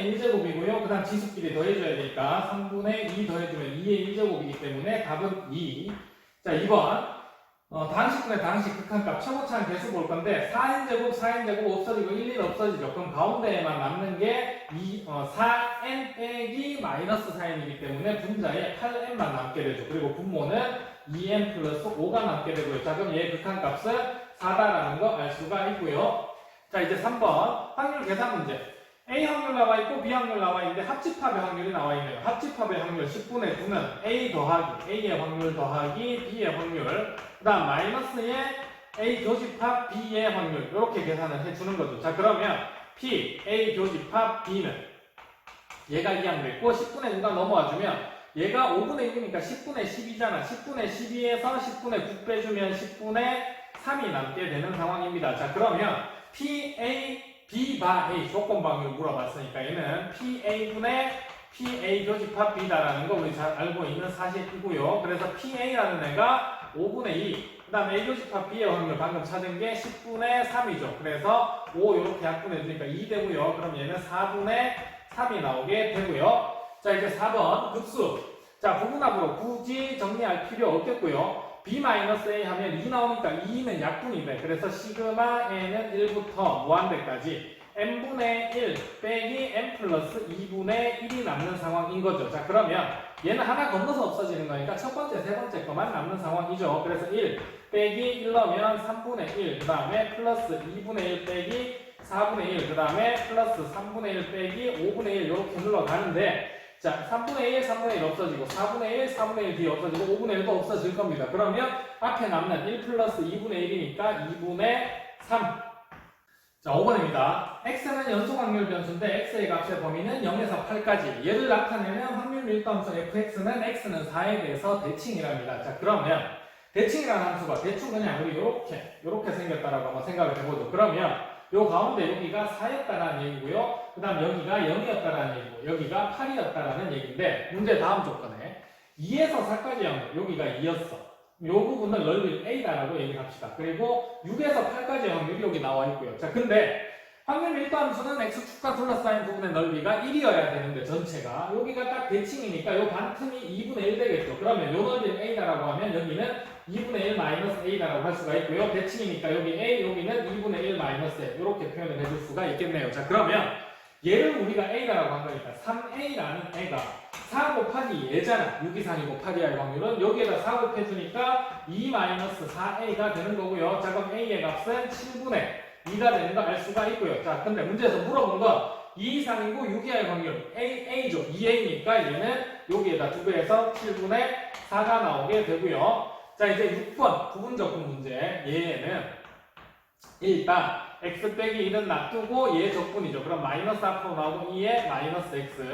3분의 1제곱이고요. 그 다음 지수끼리 더해줘야 되니까 3분의 2 더해주면 2의 1제곱이기 때문에 답은 2. 자, 2번. 다항식분의 다항식 극한값 최고차항 개수 볼 건데 4n제곱, 4n제곱 없어지고 1, 1 없어지죠. 그럼 가운데에만 남는 게 4n 빼기 마이너스 4n이기 때문에 분자에 8n만 남게 되죠. 그리고 분모는 2n 플러스 5가 남게 되고요. 자, 그럼 얘의 극한값은 4다라는 거 알 수가 있고요. 자, 이제 3번 확률 계산 문제. A 확률 나와 있고 B 확률 나와 있는데 합집합의 확률이 나와 있네요. 합집합의 확률 10분의 9는 A 더하기 A의 확률 더하기 B의 확률, 그 다음 마이너스의 A 교집합 B의 확률, 이렇게 계산을 해주는 거죠. 자, 그러면 P, A 교집합 B는 얘가 이항됐고 10분의 9가 넘어와주면 얘가 5분의 6이니까 10분의 10이잖아. 10분의 12에서 10분의 9 빼주면 10분의 3이 남게 되는 상황입니다. 자, 그러면 PA B 바 A 조건 방식을 물어봤으니까 얘는 PA분의 PA 교집합 B다라는 거 우리 잘 알고 있는 사실이고요. 그래서 PA라는 애가 5분의 2, 그 다음 A 교집합 B의 확률 방금 찾은 게 10분의 3이죠. 그래서 5 이렇게 약분해 주니까 2 되고요. 그럼 얘는 4분의 3이 나오게 되고요. 자, 이제 4번 급수. 자, 부분합으로 굳이 정리할 필요 없겠고요. B-A 하면 2 나오니까 2는 약분이 돼. 그래서 시그마 N은 1부터 무한대까지 n분의 1 빼기 n 플러스 2분의 1이 남는 상황인 거죠. 자, 그러면 얘는 하나 건너서 없어지는 거니까 첫 번째, 세 번째 거만 남는 상황이죠. 그래서 1 빼기 1 넣으면 3분의 1, 그 다음에 플러스 2분의 1 빼기 4분의 1, 그 다음에 플러스 3분의 1 빼기 5분의 1 이렇게 눌러가는데, 자, 3분의 1, 3분의 1 없어지고 4분의 1, 4분의 1 뒤에 없어지고 5분의 1도 없어질 겁니다. 그러면 앞에 남는 1 플러스 2분의 1이니까 2분의 3. 자, 5번입니다. x는 연속확률 변수인데 x의 값의 범위는 0에서 8까지. 얘를 나타내는 확률 밀도함수 fx는 x는 4에 대해서 대칭이랍니다. 자, 그러면 대칭이라는 함수가 대충 그냥 우리 요렇게 생겼다라고 한번 생각을 해보죠. 그러면 요 가운데 여기가 4였다라는 얘기고요. 그 다음 여기가 0이었다라는 얘기고 여기가 8이었다라는 얘기인데, 문제 다음 조건에 2에서 4까지 확률, 여기가 2였어. 요 부분을 넓이 A다라고 얘기합시다. 그리고 6에서 8까지 확률이 여기 나와 있고요. 자, 근데 확률 밀도함수는 x축과 둘러싸인 부분의 넓이가 1이어야 되는데 전체가 여기가 딱 대칭이니까 요 반틈이 2분의 1 되겠죠. 그러면 요 넓이는 A다라고 하면 여기는 2분의 1 마이너스 A다라고 할 수가 있고요. 대칭이니까 여기 A, 여기는 2분의 1 마이너스 A, 이렇게 표현을 해줄 수가 있겠네요. 자, 그러면 얘를 우리가 A다라고 한 거니까 3A라는 애가 4 곱하기 얘잖아. 6 이상이고 8이할 확률은 여기에다 4 곱해주니까 2-4A가 되는 거고요. 자, 그럼 A의 값은 7분의 2가 되는 거 알 수가 있고요. 자, 근데 문제에서 물어본 건 2 이상이고 6이 할 확률 A죠. 2A니까 얘는 여기에다 2배해서 7분의 4가 나오게 되고요. 자, 이제 6번 부분적분 문제. 얘는 일단 x 빼기 1은 놔두고 얘 적분이죠. 그럼 마이너스 앞으로 나오고 2에 마이너스 x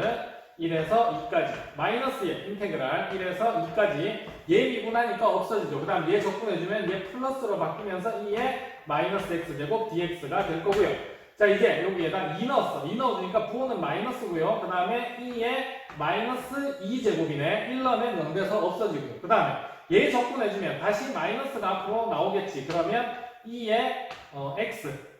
1에서 2까지 마이너스의 인테그랄 1에서 2까지 얘 미분하니까 없어지죠. 그 다음 얘 적분해주면 얘 플러스로 바뀌면서 2에 마이너스 x제곱 dx가 될 거고요. 자, 이제 여기에다 2 넣었어. 2 넣어주니까 부호는 마이너스고요. 그 다음에 2에 마이너스 2제곱이네. 1 넣으면 0 돼서 없어지고요. 그 다음에 얘 적분해주면 다시 마이너스가 앞으로 나오겠지. 그러면 2에 x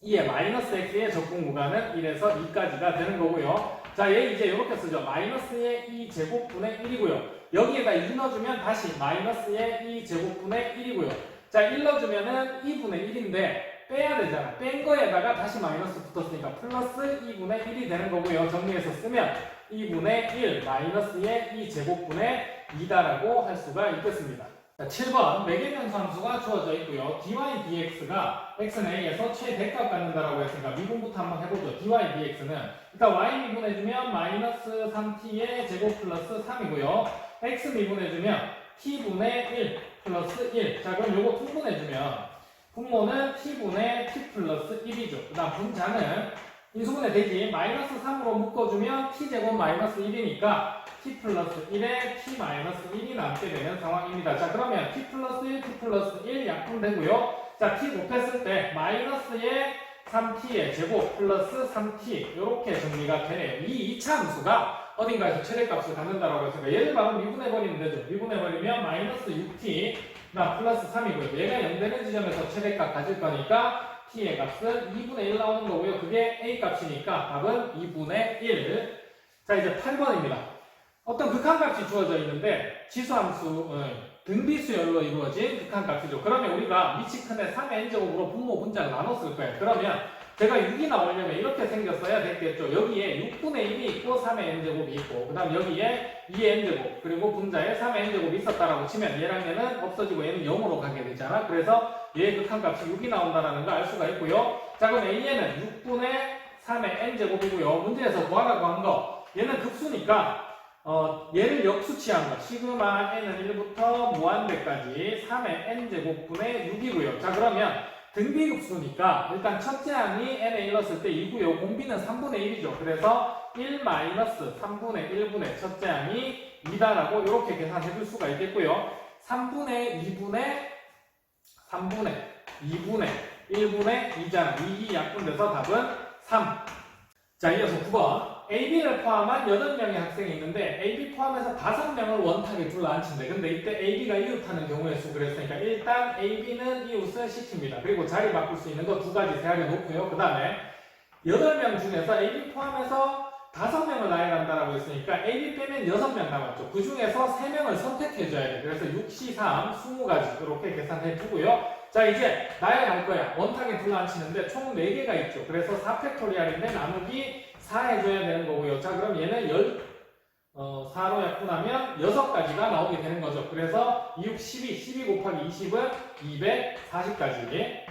2에 마이너스 x의 적분 구간은 1에서 2까지가 되는 거고요. 자, 얘 이제 이렇게 쓰죠. 마이너스의 2제곱분의 1이고요. 여기에다 2 넣어주면 다시 마이너스의 2제곱분의 1이고요. 자, 1 넣어주면은 2분의 1인데 빼야 되잖아. 뺀 거에다가 다시 마이너스 붙었으니까 플러스 2분의 1이 되는 거고요. 정리해서 쓰면 2분의 1 마이너스의 2제곱분의 2다라고 할 수가 있겠습니다. 자, 7번 매개변수 함수가 주어져 있고요. dy dx가 x는 a에서 최대값 갖는다라고 했으니까 미분부터 한번 해보죠. dy dx는 일단 y 미분해주면 마이너스 3t의 제곱 플러스 3이고요. x 미분해주면 t분의 1 플러스 1. 자, 그럼 요거 분분해주면 분모는 t분의 t 플러스 1이죠. 그 다음 분자는 인수분해 되지. 마이너스 3으로 묶어주면 t제곱 마이너스 1이니까 t 플러스 1에 t 마이너스 1이 남게 되는 상황입니다. 자, 그러면 t 플러스 1, t 플러스 1 약분되고요. 자, t 곱했을 때 마이너스의 3t의 제곱 플러스 3t 이렇게 정리가 되네요. 이 2차 함수가 어딘가에서 최대값을 갖는다라고 했으니까 얘를 바로 미분해버리면 되죠. 미분해버리면 마이너스 6t 나 플러스 3이고요. 얘가 0 되는 지점에서 최대값 가질 거니까 t의 값은 2분의 1 나오는 거고요. 그게 a 값이니까 답은 2분의 1. 자, 이제 8번입니다. 어떤 극한값이 주어져 있는데 지수함수, 등비수열로 이루어진 극한값이죠. 그러면 우리가 밑이 큰데 3의 n제곱으로 분모 분자를 나눴을 거예요. 그러면 제가 6이 나오려면 이렇게 생겼어야 됐겠죠. 여기에 6분의 1이 있고 3의 n제곱이 있고 그 다음 여기에 2의 n제곱 그리고 분자에 3의 n제곱이 있었다라고 치면 얘랑 얘는 없어지고 얘는 0으로 가게 되잖아. 그래서 얘의 극한값이 6이 나온다는 걸 알 수가 있고요. 자, 그럼 a는 6분의 3의 n제곱이고요. 문제에서 구하라고 한 거 얘는 급수니까 얘를 역수치한 거 시그마 n은 1부터 무한대까지 3의 n제곱분의 6이고요. 자, 그러면 등비급수니까 일단 첫째 항이 n에 1 넣었을 때 2고요. 공비는 3분의 1이죠. 그래서 1 마이너스 3분의 1분의 첫째 항이 2다라고 이렇게 계산해 줄 수가 있겠고요. 3분의 2분의 1분의 2잖아. 2이 약분돼서 답은 3. 자, 이어서 9번. AB를 포함한 8명의 학생이 있는데 AB 포함해서 5명을 원탁에 둘러앉힌대. 근데 이때 AB가 이웃하는 경우의 수 그랬으니까 일단 AB는 이웃을 시킵니다. 그리고 자리 바꿀 수 있는 거 2가지 제약해 놓고요. 그 다음에 8명 중에서 AB 포함해서 5명을 나열한다라고 했으니까 AB 빼면 6명 남았죠. 그 중에서 3명을 선택해줘야 돼. 그래서 6, 3, 20가지 이렇게 계산해 주고요. 자, 이제 나열할 거야. 원탁에 둘러앉히는데 총 4개가 있죠. 그래서 4팩토리얼인데 나누기 4 해줘야 되는 거고요. 자, 그럼 얘는 4로 약분하면 6가지가 나오게 되는 거죠. 그래서 2, 6, 12 곱하기 20은 240까지.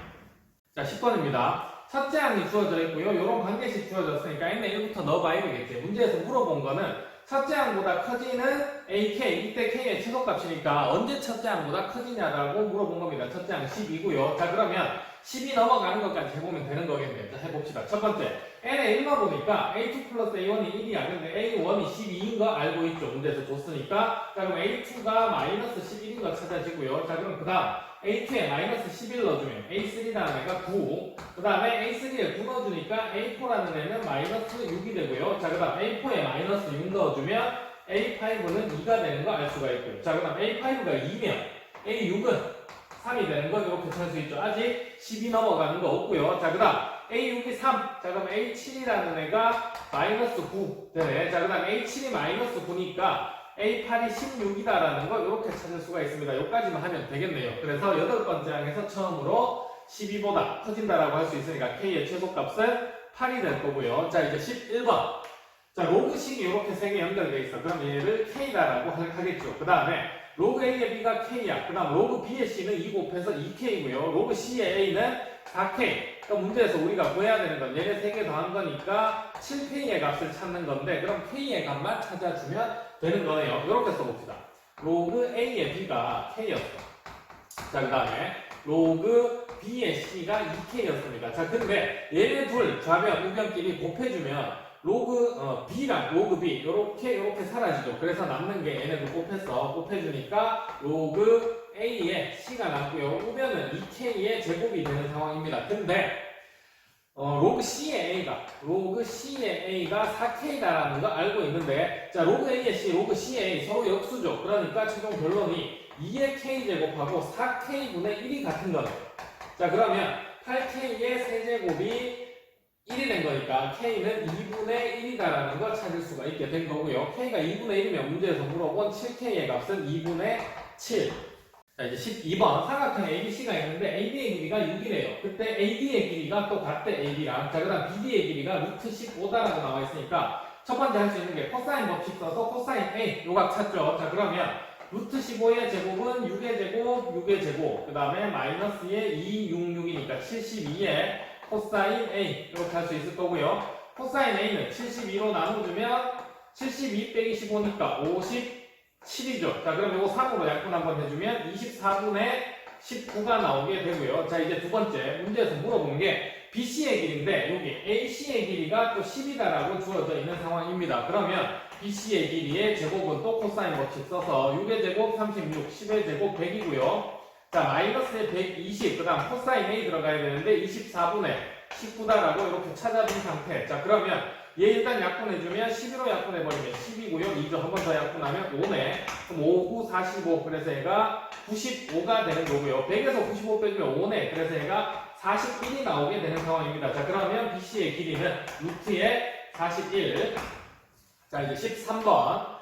자, 10번입니다. 첫째 항이 주어져 있고요. 이런 관계식 주어졌으니까 n에 1부터 넣어봐야 되겠지. 문제에서 물어본 거는 첫째 항보다 커지는 AK, 이때 K의 최소값이니까 언제 첫째 항보다 커지냐라고 물어본 겁니다. 첫째 항 10이고요. 자, 그러면 10이 넘어가는 것까지 해보면 되는 거겠네요. 자, 해봅시다. 첫 번째, n에 1 넣어보니까 A2 플러스 A1이 1이야. 근데 A1이 12인 거 알고 있죠. 문제에서 줬으니까. 자, 그럼 A2가 마이너스 11인 거 찾아지고요. 자, 그럼 그 다음 A2에 마이너스 11 넣어주면 A3라는 애가 9. 그 다음에 A3에 9 넣어주니까 A4라는 애는 마이너스 6이 되고요. 자, 그 다음 A4에 마이너스 6 넣어주면 A5는 2가 되는 거 알 수가 있고요. 자, 그 다음 A5가 2면 A6은 3이 되는 거 이렇게 찾을 수 있죠. 아직 10이 넘어가는 거 없고요. 자, 그 다음 A6이 3. 자, 그럼 A7이라는 애가 마이너스 9 되네. 자, 그 다음 A7이 마이너스 9니까 A8이 16이다라는 거 이렇게 찾을 수가 있습니다. 여기까지만 하면 되겠네요. 그래서 8번째 항에서 처음으로 12보다 커진다라고 할 수 있으니까 K의 최소값은 8이 될 거고요. 자, 이제 11번. 자, 로그식이 이렇게 3개 연결되어 있어. 그럼 얘를 K다라고 하겠죠. 그 다음에 로그 A의 B가 K야. 그 다음 로그 B의 C는 2 곱해서 2K고요. 로그 C의 A는 4K. 그럼 문제에서 우리가 구해야 되는 건 얘네 3개 더한 거니까 7K의 값을 찾는 건데 그럼 K의 값만 찾아주면 되는 거네요. 이렇게 써봅시다. 로그 A의 B가 K였어. 자, 그 다음에 로그 B의 C가 2K였습니다. 자, 근데 얘네 둘 좌변, 우변끼리 곱해주면 로그 B랑 로그 B 요렇게 사라지죠. 그래서 남는 게 얘네들 곱해주니까 로그 A의 C가 남고요. 우변은 2K의 제곱이 되는 상황입니다. 근데 로그 C의 A가 4K다라는 거 알고 있는데 자, 로그 A의 C, 로그 C의 A 서로 역수죠. 그러니까 최종 결론이 2의 K 제곱하고 4K분의 1이 같은 거네. 자, 그러면 8K의 세제곱이 1이 된 거니까 K는 2분의 1이다라는 걸 찾을 수가 있게 된 거고요. K가 2분의 1이면 문제에서 물어본 7K의 값은 2분의 7. 자, 이제 12번. 삼각형 ABC가 있는데 AB의 길이가 6이래요. 그때 AD의 길이가 또 같대, AB랑. 자, 그 다음 BD의 길이가 루트 15다라고 나와 있으니까 첫 번째 할 수 있는 게 코사인 법칙 써서 코사인 A 요각 찾죠. 자, 그러면 루트 15의 제곱은 6의 제곱, 6의 제곱. 그 다음에 마이너스의 266이니까 72의 코사인 A 이렇게 할 수 있을 거고요. 코사인 A는 72로 나눠주면 72 빼기 15니까 57이죠. 자, 그럼 이거 3으로 약분 한번 해주면 24분의 19가 나오게 되고요. 자, 이제 두 번째 문제에서 물어본 게 BC의 길이인데 여기 AC의 길이가 또 10이다라고 주어져 있는 상황입니다. 그러면 BC의 길이의 제곱은 또 코사인 법칙 써서 6의 제곱 36, 10의 제곱 100이고요. 자, 마이너스에 120, 그 다음 코사인 A 들어가야 되는데 24분의 19다라고 이렇게 찾아둔 상태. 자, 그러면 얘 일단 약분해주면 11로 약분해버리면 10이고요. 2조 한 번 더 약분하면 5네. 그럼 5, 9, 45. 그래서 얘가 95가 되는 거고요. 100에서 95 빼주면 5네. 그래서 얘가 41이 나오게 되는 상황입니다. 자, 그러면 BC의 길이는 루트의 41. 자, 이제 13번.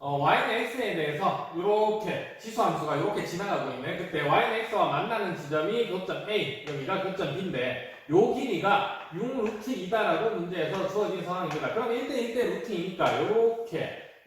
y는 x에 대해서 이렇게 지수함수가 이렇게 지나가고 있네. 그때 y는 x와 만나는 지점이 교점 A, 여기가 교점 B인데 요 길이가 6루트 2다라고 문제에서 주어진 상황입니다. 그럼 1대1대 루트 2니까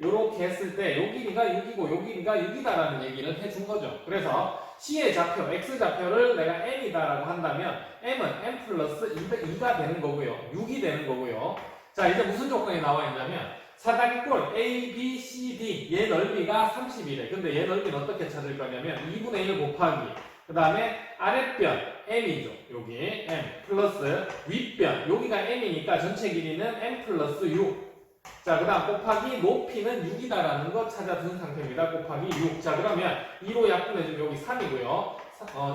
요렇게 했을 때 요 길이가 6이고 요 길이가 6이다라는 얘기를 해준 거죠. 그래서 C의 좌표, X 좌표를 내가 M이다라고 한다면 M은 M 플러스 2가 되는 거고요. 6이 되는 거고요. 자, 이제 무슨 조건이 나와 있냐면 사다리꼴 A, B, C, D 얘 넓이가 30이래. 근데 얘 넓이는 어떻게 찾을 거냐면 2분의 1 곱하기 그 다음에 아랫변 M이죠. 여기 M 플러스 윗변 여기가 M이니까 전체 길이는 M 플러스 6. 자, 그 다음 곱하기 높이는 6이다라는 거 찾아둔 상태입니다. 곱하기 6. 자, 그러면 2로 약분해주면 여기 3이고요.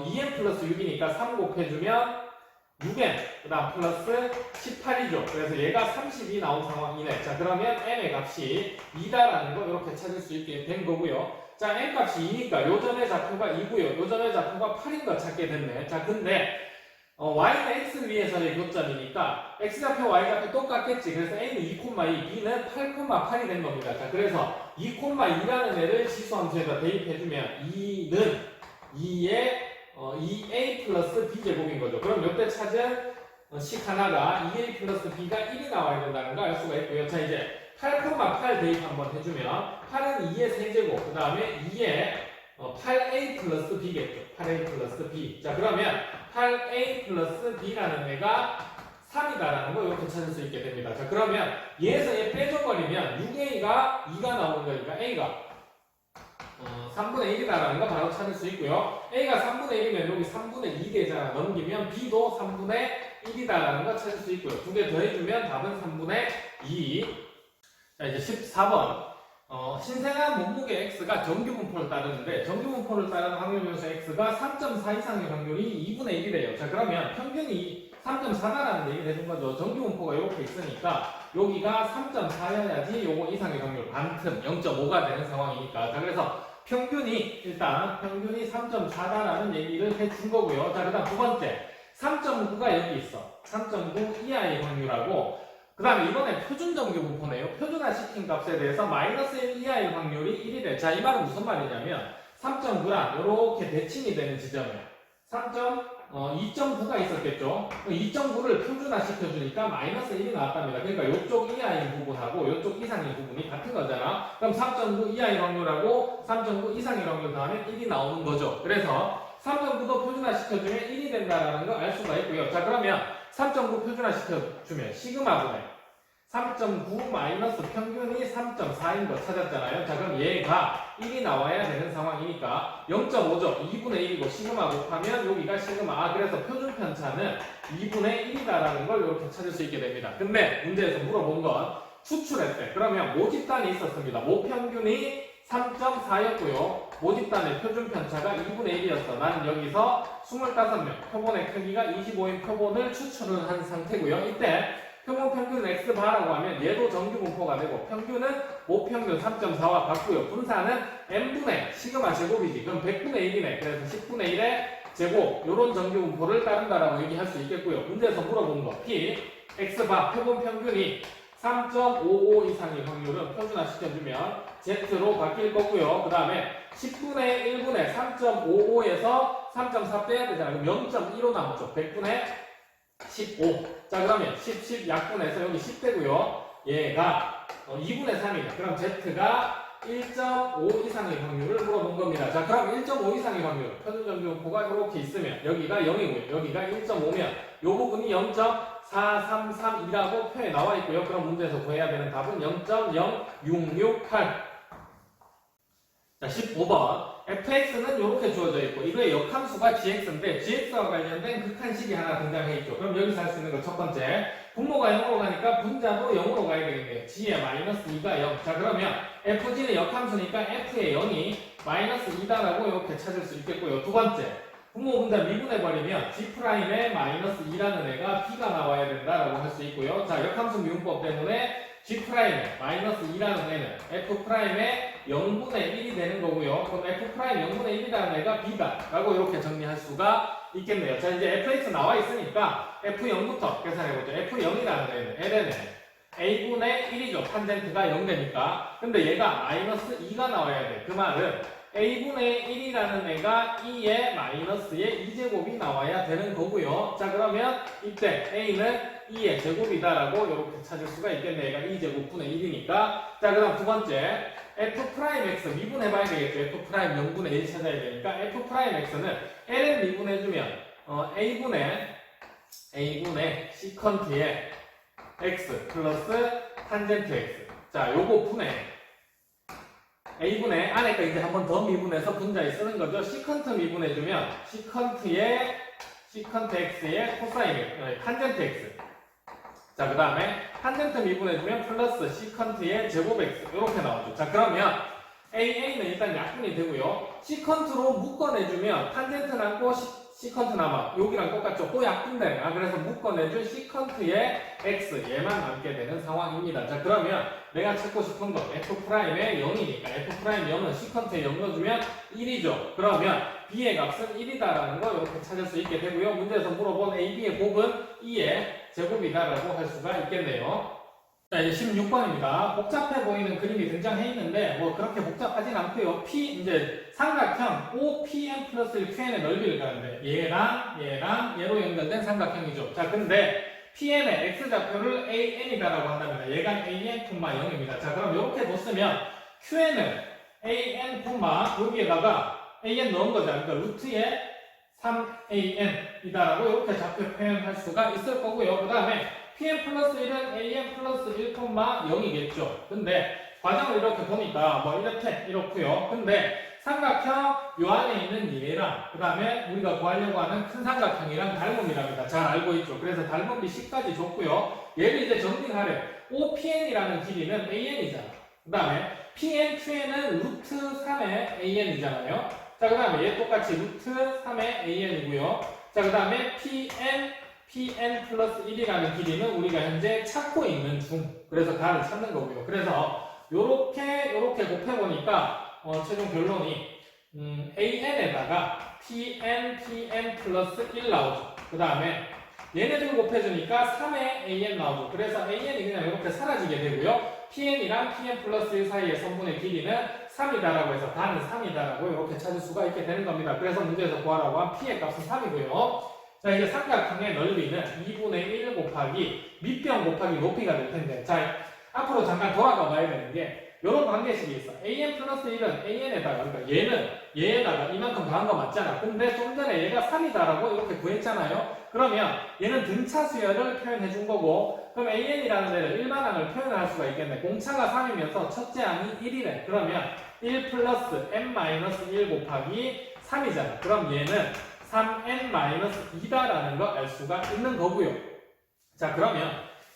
2M 플러스 6이니까 3 곱해주면 6M, 그 다음 플러스 18이죠. 그래서 얘가 30이 나온 상황이네. 자, 그러면 M의 값이 2다라는 거 이렇게 찾을 수 있게 된 거고요. 자, M 값이 2니까 요점의 좌표가 2고요. 요점의 좌표가 8인 거 찾게 됐네. 자, 근데 y는 x 위에서의 교점이니까 x좌표, y좌표 똑같겠지. 그래서 a는 2,2, b는 8,8이 된 겁니다. 자, 그래서 2,2라는 애를 지수함수에다 대입해주면 2는 2의 2a 플러스 b제곱인 거죠. 그럼 이때 찾은 식 하나가 2a 플러스 b가 1이 나와야 된다는 걸 알 수가 있고요. 자, 이제 8,8 대입 한번 해주면 8은 2의 세제곱, 그 다음에 2의 8a 플러스 b겠죠. 8a 플러스 b. 자, 그러면 8a 플러스 b라는 애가 3이다라는 거 이렇게 찾을 수 있게 됩니다. 자, 그러면 얘에서 얘 빼줘버리면 6a가 2가 나오는 거니까 a가 3분의 1이다라는 거 바로 찾을 수 있고요. a가 3분의 1이면 여기 3분의 2 되잖아. 넘기면 b도 3분의 1이다라는 거 찾을 수 있고요. 두 개 더해주면 답은 3분의 2. 자, 이제 14번. 신생아 몸무게 x가 정규분포를 따르는데 정규분포를 따르는 확률변수 x가 3.4 이상의 확률이 2분의 1이래요. 자, 그러면 평균이 3.4다라는 얘기를 해준 거죠. 정규분포가 이렇게 있으니까 여기가 3.4여야지 요거 이상의 확률 반틈 0.5가 되는 상황이니까. 자, 그래서 일단 평균이 3.4다라는 얘기를 해준 거고요. 자, 그 다음 두 번째 3.9가 여기 있어. 3.9 이하의 확률하고 그 다음에 이번에 표준 정규분포네요. 표준화시킨 값에 대해서 마이너스 1 이하의 확률이 1이래. 자, 이 말은 무슨 말이냐면 3.9랑 이렇게 대칭이 되는 지점이에요. 2.9가 있었겠죠. 2.9를 표준화시켜주니까 마이너스 1이 나왔답니다. 그러니까 이쪽 이하의 부분하고 이쪽 이상의 부분이 같은 거잖아. 그럼 3.9 이하의 확률하고 3.9 이상의 확률 더하면 1이 나오는 거죠. 그래서 3.9도 표준화시켜주면 1이 된다는 걸 알 수가 있고요. 자, 그러면 3.9 표준화시켜주면 시그마분의 3.9 마이너스 평균이 3.4인 거 찾았잖아요. 자, 그럼 얘가 1이 나와야 되는 상황이니까 0.5죠. 2분의 1이고 시그마 곱하면 여기가 시그마. 그래서 표준 편차는 2분의 1이다라는 걸 이렇게 찾을 수 있게 됩니다. 근데 문제에서 물어본 건 추출했대. 그러면 모집단이 있었습니다. 모평균이 3.4였고요. 모집단의 표준 편차가 2분의 1이었어. 나는 여기서 25명, 표본의 크기가 25인 표본을 추출을 한 상태고요. 이때 표본 평균은 x바라고 하면 얘도 정규분포가 되고 평균은 모평균 3.4와 같고요. 분산은 n분의 시그마 제곱이지. 그럼 100분의 1이네. 그래서 10분의 1의 제곱 요런 정규분포를 따른다라고 얘기할 수 있겠고요. 문제에서 물어본 거 p x바 표본 평균이 3.55 이상의 확률은 표준화시켜주면 Z로 바뀔 거고요. 그 다음에 10분의 1분의 3.55에서 3.4 빼야 되잖아요. 그럼 0.15 남았죠. 100분의 15. 자, 그러면 10 약분해서 여기 10 되고요. 얘가 2분의 3이다. 그럼 Z가 1.5 이상의 확률을 물어본 겁니다. 자, 그럼 1.5 이상의 확률. 표준정규분포가 이렇게 있으면 여기가 0이고요. 여기가 1.5면 이 부분이 0.4332라고 표에 나와 있고요. 그럼 문제에서 구해야 되는 답은 0.0668. 자, 15번. fx는 이렇게 주어져 있고 이거의 역함수가 gx인데 gx와 관련된 극한식이 하나 등장해 있죠. 그럼 여기서 할 수 있는 거 첫 번째. 분모가 0으로 가니까 분자도 0으로 가야 되겠네요. g의 마이너스 2가 0. 자, 그러면 fg는 역함수니까 f의 0이 마이너스 2다라고 이렇게 찾을 수 있겠고요. 두 번째. 분모 분자 미분해버리면 g'의 마이너스 2라는 애가 b가 나와야 된다라고 할 수 있고요. 자, 역함수 미분법 때문에 g'의 마이너스 2라는 애는 f'의 0분의 1이 되는 거고요. 그럼 f' 0분의 1이라는 애가 b다 라고 이렇게 정리할 수가 있겠네요. 자, 이제 fx 나와 있으니까 f0부터 계산해보죠. f0이라는 애는 ln에 a분의 1이죠. 탄젠트가 0 되니까. 근데 얘가 마이너스 2가 나와야 돼. 그 말은 a분의 1이라는 애가 2의 마이너스의 2제곱이 나와야 되는 거고요. 자, 그러면 이때 a는 2의 제곱이다라고 이렇게 찾을 수가 있겠네. 얘가 2제곱분의 1이니까. 자, 그 다음 두 번째 f'x 미분해봐야 되겠죠. f'0분의 1 찾아야 되니까 f'x는 ln 미분해주면 a분의 시컨트의 x 플러스 탄젠트 x. 자, 요거 분해 a분의 안에까 이제 한 번 더 미분해서 분자에 쓰는 거죠. 시컨트 미분해주면 시컨트 x의 코사인 탄젠트 x. 자, 그 다음에 탄젠트 미분해주면 플러스 시컨트의 제곱 x 이렇게 나오죠. 자, 그러면 a는 일단 약분이 되고요. 시컨트로 묶어내주면 탄젠트 남고 시컨트 남아. 여기랑 똑같죠. 또 약분되네. 그래서 묶어내준 시컨트의 x 얘만 남게 되는 상황입니다. 자, 그러면 내가 찾고 싶은 거 f'의 0이니까 f'의 0은 시컨트에 0 넣어주면 1이죠. 그러면 b의 값은 1이다라는 거 이렇게 찾을 수 있게 되고요. 문제에서 물어본 ab의 곱은 2의 제곱이다라고 할 수가 있겠네요. 자, 이제 16번입니다. 복잡해 보이는 그림이 등장해 있는데 뭐 그렇게 복잡하진 않고요. 이제 삼각형 OPN 플러스 1QN의 넓이를 가는데 얘로 연결된 삼각형이죠. 자, 근데 PN의 X좌표를 AN이다라고 한다면 얘가 AN, 0입니다. 자, 그럼 이렇게 뒀으면 QN은 AN, 여기에다가 AN 넣은 거죠. 그러니까 루트에 3AN이다라고 이렇게 좌표 표현할 수가 있을 거고요. 그 다음에 PN 플러스 1은 AN 플러스 1,0이겠죠. 근데 과정을 이렇게 보니까 뭐 이렇고요. 근데 삼각형 요 안에 있는 얘랑 그 다음에 우리가 구하려고 하는 큰 삼각형이랑 닮음이랍니다. 잘 알고 있죠. 그래서 닮음비 10까지 줬고요. 얘를 이제 정리하래. OPN이라는 길이는 AN이잖아. 그 다음에 PN, QN은 루트 3의 AN이잖아요. 자, 그 다음에 얘 똑같이 루트 3의 AN이고요. 자, 그 다음에 PN 플러스 1이라는 길이는 우리가 현재 찾고 있는 중. 그래서 가를 찾는 거고요. 그래서 요렇게 곱해보니까 최종 결론이 AN에다가 PN 플러스 1 나오죠. 그 다음에 얘네들 곱해주니까 3의 AN 나오죠. 그래서 AN이 그냥 이렇게 사라지게 되고요. PN이랑 PN 플러스 1 사이의 선분의 길이는 3이다라고 해서 단은 3이다라고 이렇게 찾을 수가 있게 되는 겁니다. 그래서 문제에서 구하라고 한 P의 값은 3이고요. 자, 이제 삼각형의 넓이는 2분의 1 곱하기 밑변 곱하기 높이가 될 텐데, 자, 앞으로 잠깐 돌아가 봐야 되는 게 이런 관계식이 있어. AN 플러스 1은 AN에다가, 그러니까 얘에다가 이만큼 더한 거 맞잖아. 근데 좀 전에 얘가 3이다라고 이렇게 구했잖아요. 그러면 얘는 등차 수열을 표현해 준 거고, 그럼 AN이라는 데를 일반항을 표현할 수가 있겠네. 공차가 3이면서 첫째 항이 1이래. 그러면 1 플러스 n-1 곱하기 3이잖아. 그럼 얘는 3n-2다라는 걸 알 수가 있는 거고요. 자, 그러면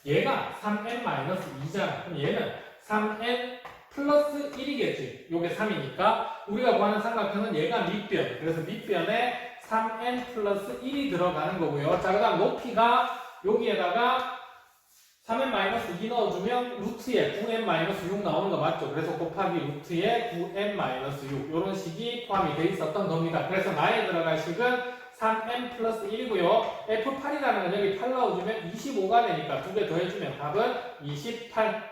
얘가 3n-2잖아. 그럼 얘는 3n 플러스 1이겠지. 요게 3이니까 우리가 구하는 삼각형은 얘가 밑변. 그래서 밑변에 3n 플러스 1이 들어가는 거고요. 자, 그 다음 높이가 여기에다가 3n-2 넣어주면 루트에 9n-6 나오는 거 맞죠? 그래서 곱하기 루트에 9n-6 이런 식이 포함이 돼 있었던 겁니다. 그래서 나에 들어갈 식은 3n 플러스 1이고요. F8이라는 건 여기 8 넣어주면 25가 되니까 두 개 더해주면 답은 28.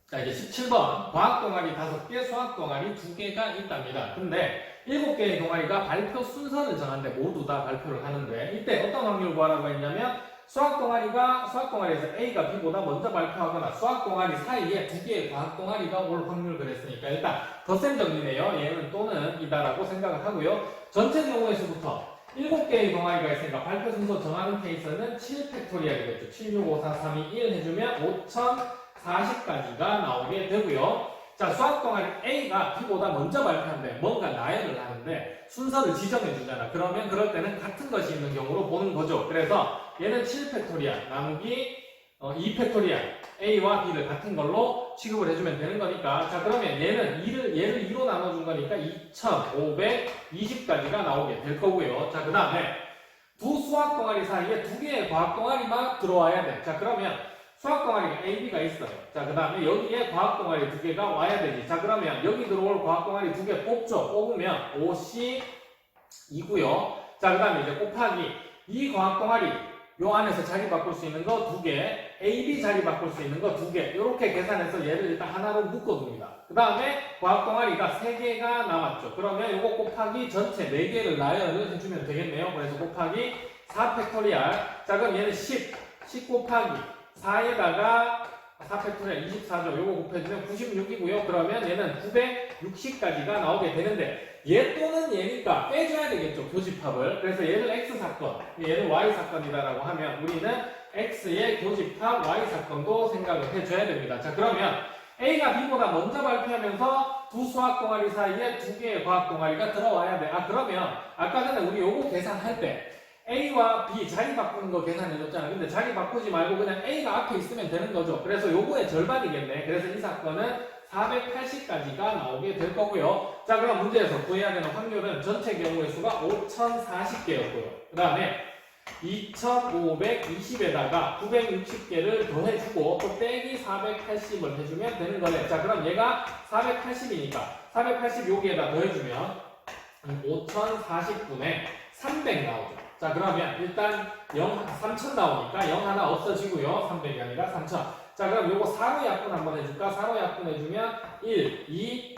자, 이제 17번. 과학 동아리 5개, 수학 동아리 2개가 있답니다. 근데 7개의 동아리가 발표 순서를 정하는데 모두 다 발표를 하는데 이때 어떤 확률을 구하라고 했냐면 수학 동아리에서 A가 B보다 먼저 발표하거나 수학 동아리 사이에 2개의 과학 동아리가 올 확률 그랬으니까 일단 덧셈 정리네요. 얘는 또는 이다라고 생각을 하고요. 전체 경우에서부터 7개의 동아리가 있으니까 발표 순서 정하는 케이스는 7팩토리얼이겠죠. 7, 6, 5, 4, 3, 2, 1 해주면 5040까지가 나오게 되고요. 자, 수학 동아리 A가 B보다 먼저 발표하는데 뭔가 나열을 하는데 순서를 지정해 주잖아. 그러면 그럴 때는 같은 것이 있는 경우로 보는 거죠. 그래서 얘는 7팩토리얼, 나누기 2팩토리얼, A와 B를 같은 걸로 취급을 해주면 되는 거니까. 자, 그러면 얘를 2로 나눠준 거니까 2520까지가 나오게 될 거고요. 자, 그 다음에 두 수학 동아리 사이에 2개의 과학 동아리만 들어와야 돼. 자, 그러면 수학 동아리가 A, B가 있어요. 자, 그 다음에 여기에 과학 동아리 2개가 와야 되지. 자, 그러면 여기 들어올 과학 동아리 2개 뽑죠. 뽑으면 5C2고요. 자, 그 다음에 이제 곱하기 이 과학 동아리 요 안에서 자리 바꿀 수 있는 거 2개, A, B 자리 바꿀 수 있는 거 2개, 이렇게 계산해서 얘를 일단 하나로 묶어둡니다. 그 다음에 과학 동아리가 3개가 남았죠. 그러면 요거 곱하기 전체 4개를 나열을 해주면 되겠네요. 그래서 곱하기 4 팩토리얼. 자, 그럼 얘는 10 곱하기 4에다가 4 팩토리얼 24죠. 요거 곱해주면 96이고요. 그러면 얘는 960까지가 나오게 되는데 얘 또는 얘니까 빼줘야 되겠죠. 교집합을. 그래서 얘를 X사건, 얘를 Y사건이다라고 하면 우리는 X의 교집합 Y사건도 생각을 해줘야 됩니다. 자, 그러면 A가 B보다 먼저 발표하면서 두 수학 동아리 사이에 2개의 과학 동아리가 들어와야 돼. 그러면 아까 전에 우리 요거 계산할 때 A와 B 자리 바꾸는 거 계산해줬잖아. 근데 자리 바꾸지 말고 그냥 A가 앞에 있으면 되는 거죠. 그래서 요거의 절반이겠네. 그래서 이 사건은 480까지가 나오게 될 거고요. 자, 그럼 문제에서 구해야 되는 확률은 전체 경우의 수가 5040개였고요. 그 다음에 2520에다가 960개를 더해주고 또 빼기 480을 해주면 되는 거네. 자, 그럼 얘가 480이니까 480 여기에다 더해주면 5040분의 300 나오죠. 자, 그러면 일단 3000 나오니까 0 하나 없어지고요. 300이 아니라 3000. 자, 그럼 요거 4로 약분 한번 해줄까? 4로 약분해주면 1, 2,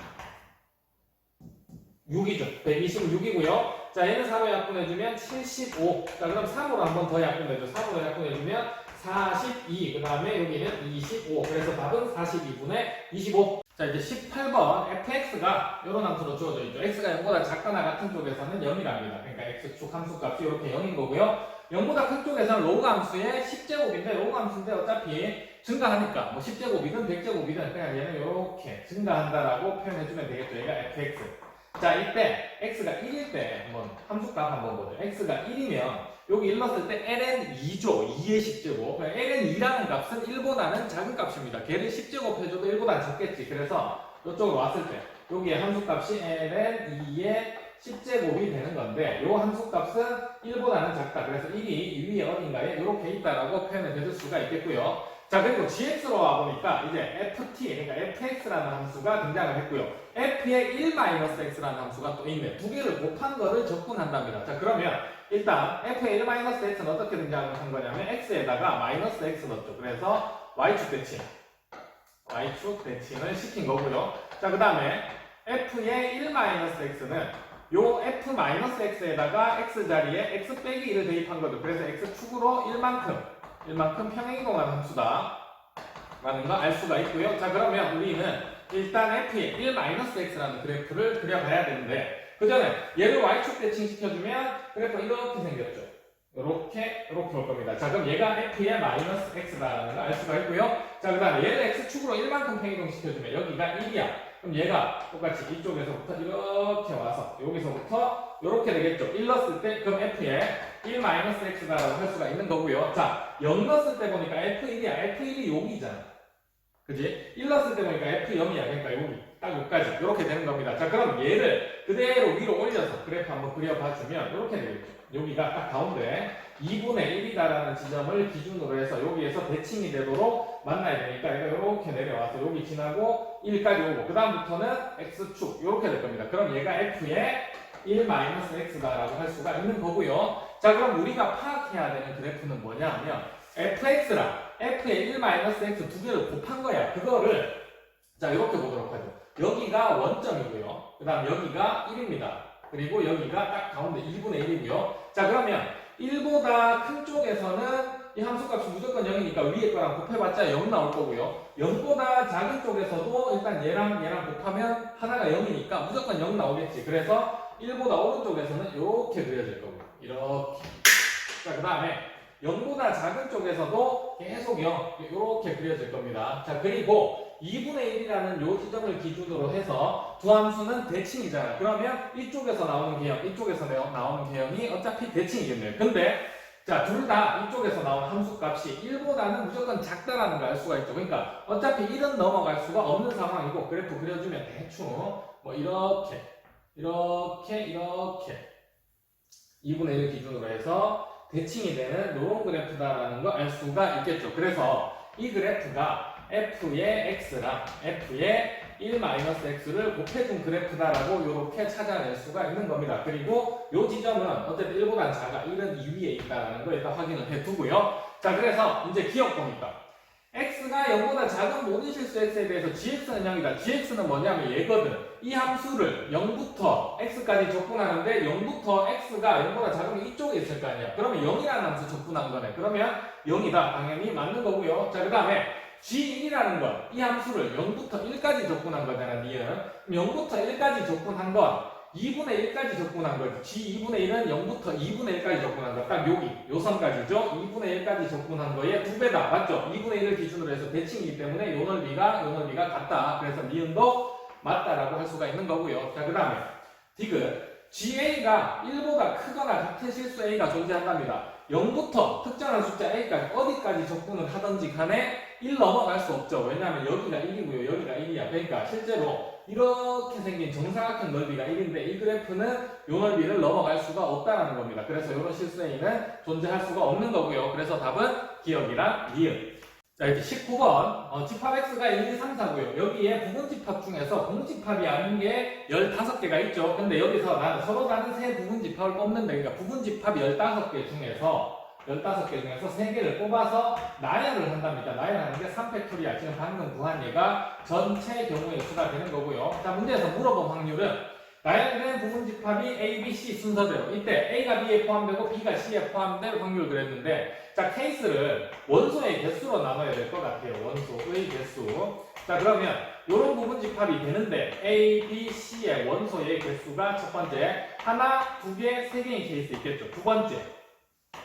6이죠. 126이고요. 자, 얘는 4로 약분해주면 75. 자, 그럼 3으로 한번 더 약분해줘. 3으로 약분해주면 42. 그 다음에 여기는 25. 그래서 답은 42분의 25. 자, 이제 18번 fx가 이런 함수로 주어져 있죠. x가 0보다 작거나 같은 쪽에서는 0이랍니다. 그러니까 x축 함수값이 이렇게 0인 거고요. 0보다 큰 쪽에서는 로그 함수의 10제곱인데 로그 함수인데 어차피 증가하니까 뭐 10제곱이든 100제곱이든 그냥 얘는 이렇게 증가한다라고 표현해주면 되겠죠. 얘가 fx. 자, 이때 x가 1일 때 한번 함수값 한번 보죠. x가 1이면 여기 1 넣었을 때 ln 2죠. 2의 10제곱. ln 2라는 값은 1보다는 작은 값입니다. 걔를 10제곱 해줘도 1보다는 작겠지. 그래서 이쪽으로 왔을 때 여기에 함수값이 ln 2의 10제곱이 되는 건데 이 함수값은 1보다는 작다. 그래서 1이 위에 어딘가에 이렇게 있다라고 표현을 해줄 수가 있겠고요. 자, 그리고 gx로 와보니까 이제 ft, 그러니까 fx라는 함수가 등장을 했고요. f의 1-x라는 함수가 또 있네. 두 개를 곱한 거를 적분한답니다. 자, 그러면 일단 f의 1-x는 어떻게 등장을 한 거냐면 x에다가 마이너스 x 넣었죠. 그래서 y축 대칭을 시킨 거고요. 자, 그 다음에 f의 1-x는 요 f-x에다가 x 자리에 x 빼기 1을 대입한 거죠. 그래서 x축으로 1만큼 평행이동하는 함수다 라는 거 알 수가 있고요. 자, 그러면 우리는 일단 f의 1-x라는 그래프를 그려봐야 되는데 그 전에 얘를 y축 대칭시켜주면 그래프가 이렇게 생겼죠. 이렇게 올 겁니다. 자, 그럼 얘가 f의 마이너스 x다라는 걸 알 수가 있고요. 자, 그 다음에 얘를 x축으로 1만큼 평행이동시켜주면 여기가 1이야. 그럼 얘가 똑같이 이쪽에서부터 이렇게 와서 여기서부터 이렇게 되겠죠. 1 넣었을 때 그럼 f의 1-x다라고 할 수가 있는 거고요. 자, 0 넣었을 때 보니까 f1이야. f1이 여기잖아. 그지? 1 넣었을 때 보니까 f0이야. 그러니까 여기 딱 여기까지 이렇게 되는 겁니다. 자, 그럼 얘를 그대로 위로 올려서 그래프 한번 그려봐주면 이렇게 되겠죠. 여기가 딱 가운데 2분의 1이다라는 지점을 기준으로 해서 여기에서 대칭이 되도록 만나야 되니까 얘가 이렇게 내려와서 여기 지나고 1까지 오고 그 다음부터는 x축 이렇게 될 겁니다. 그럼 얘가 f의 1-x다라고 할 수가 있는 거고요. 자, 그럼 우리가 파악해야 되는 그래프는 뭐냐면 fx랑 f의 1-x 두 개를 곱한 거야. 그거를 자, 이렇게 보도록 하죠. 여기가 원점이고요. 그 다음 여기가 1입니다. 그리고 여기가 딱 가운데 2분의 1이고요. 자, 그러면 1보다 큰 쪽에서는 이 함수값이 무조건 0이니까 위에 거랑 곱해봤자 0 나올 거고요. 0보다 작은 쪽에서도 일단 얘랑 곱하면 하나가 0이니까 무조건 0 나오겠지. 그래서 1보다 오른쪽에서는 이렇게 그려질 거고요. 이렇게. 자, 그 다음에 0보다 작은 쪽에서도 계속 0 이렇게 그려질 겁니다. 자, 그리고 2분의 1이라는 요 지점을 기준으로 해서 두 함수는 대칭이잖아요. 그러면 이쪽에서 나오는 개형, 이쪽에서 나오는 개형이 어차피 대칭이겠네요. 근데 자, 둘 다 이쪽에서 나온 함수값이 1보다는 무조건 작다라는 걸 알 수가 있죠. 그러니까 어차피 1은 넘어갈 수가 없는 상황이고 그래프 그려주면 대충 뭐 이렇게 2분의 1 기준으로 해서 대칭이 되는 이런 그래프다라는 걸 알 수가 있겠죠. 그래서 이 그래프가 f의 x랑 f의 1-x를 곱해준 그래프다라고 이렇게 찾아낼 수가 있는 겁니다. 그리고 이 지점은 어쨌든 1보다 작아 1은 2 위에 있다는 거 일단 확인을 해두고요. 자, 그래서 이제 기억 보니까 x가 0보다 작은 모든 실수 x에 대해서 gx는 0이다. gx는 뭐냐면 얘거든. 이 함수를 0부터 x까지 접근하는데 0부터 x가 0보다 작으면 이쪽에 있을 거 아니야. 그러면 0이라는 함수 접근한 거네. 그러면 0이다. 당연히 맞는 거고요. 자, 그 다음에 g1이라는 건 이 함수를 0부터 1까지 접근한 거잖아. 니은 0부터 1까지 접근한 건 2분의 1까지 접근한 거지. g2분의 1은 0부터 2분의 1까지 접근한 거. 딱 여기, 요 선까지죠. 2분의 1까지 접근한 거에 2배다. 맞죠? 2분의 1을 기준으로 해서 대칭이기 때문에 요 넓이가 같다. 그래서 니은도 맞다라고 할 수가 있는 거고요. 자, 그 다음에 디귿. GA가 1보다 크거나 같은 실수 A가 존재한답니다. 0부터 특정한 숫자 A까지 어디까지 접근을 하든지 간에 1 넘어갈 수 없죠. 왜냐하면 여기가 1이고요. 여기가 1이야. 그러니까 실제로 이렇게 생긴 정사각형 넓이가 1인데 이 그래프는 이 넓이를 넘어갈 수가 없다는 겁니다. 그래서 이런 실수 A는 존재할 수가 없는 거고요. 그래서 답은 기억이랑 니은. 자, 이렇게 19번 집합 X가 1, 2, 3, 4고요. 여기에 부분집합 중에서 공집합이 아닌 게 15개가 있죠. 근데 여기서 나는 서로 다른 세 부분집합을 뽑는데, 그러니까 부분집합 15개 중에서 3개를 뽑아서 나열을 한답니다. 나열하는 게 3팩토리얼. 지금 방금 구한 얘가 전체 경우의 수가 되는 거고요. 자, 문제에서 물어본 확률은 나열된 부분집합이 A, B, C 순서대로 이때 A가 B에 포함되고 B가 C에 포함될 확률 그랬는데, 자, 케이스를 원소의 개수로 나눠야 될 것 같아요. 원소의 개수. 자, 그러면 이런 부분집합이 되는데 A, B, C의 원소의 개수가 첫 번째 하나, 두 개, 세 개인 케이스 있겠죠. 두 번째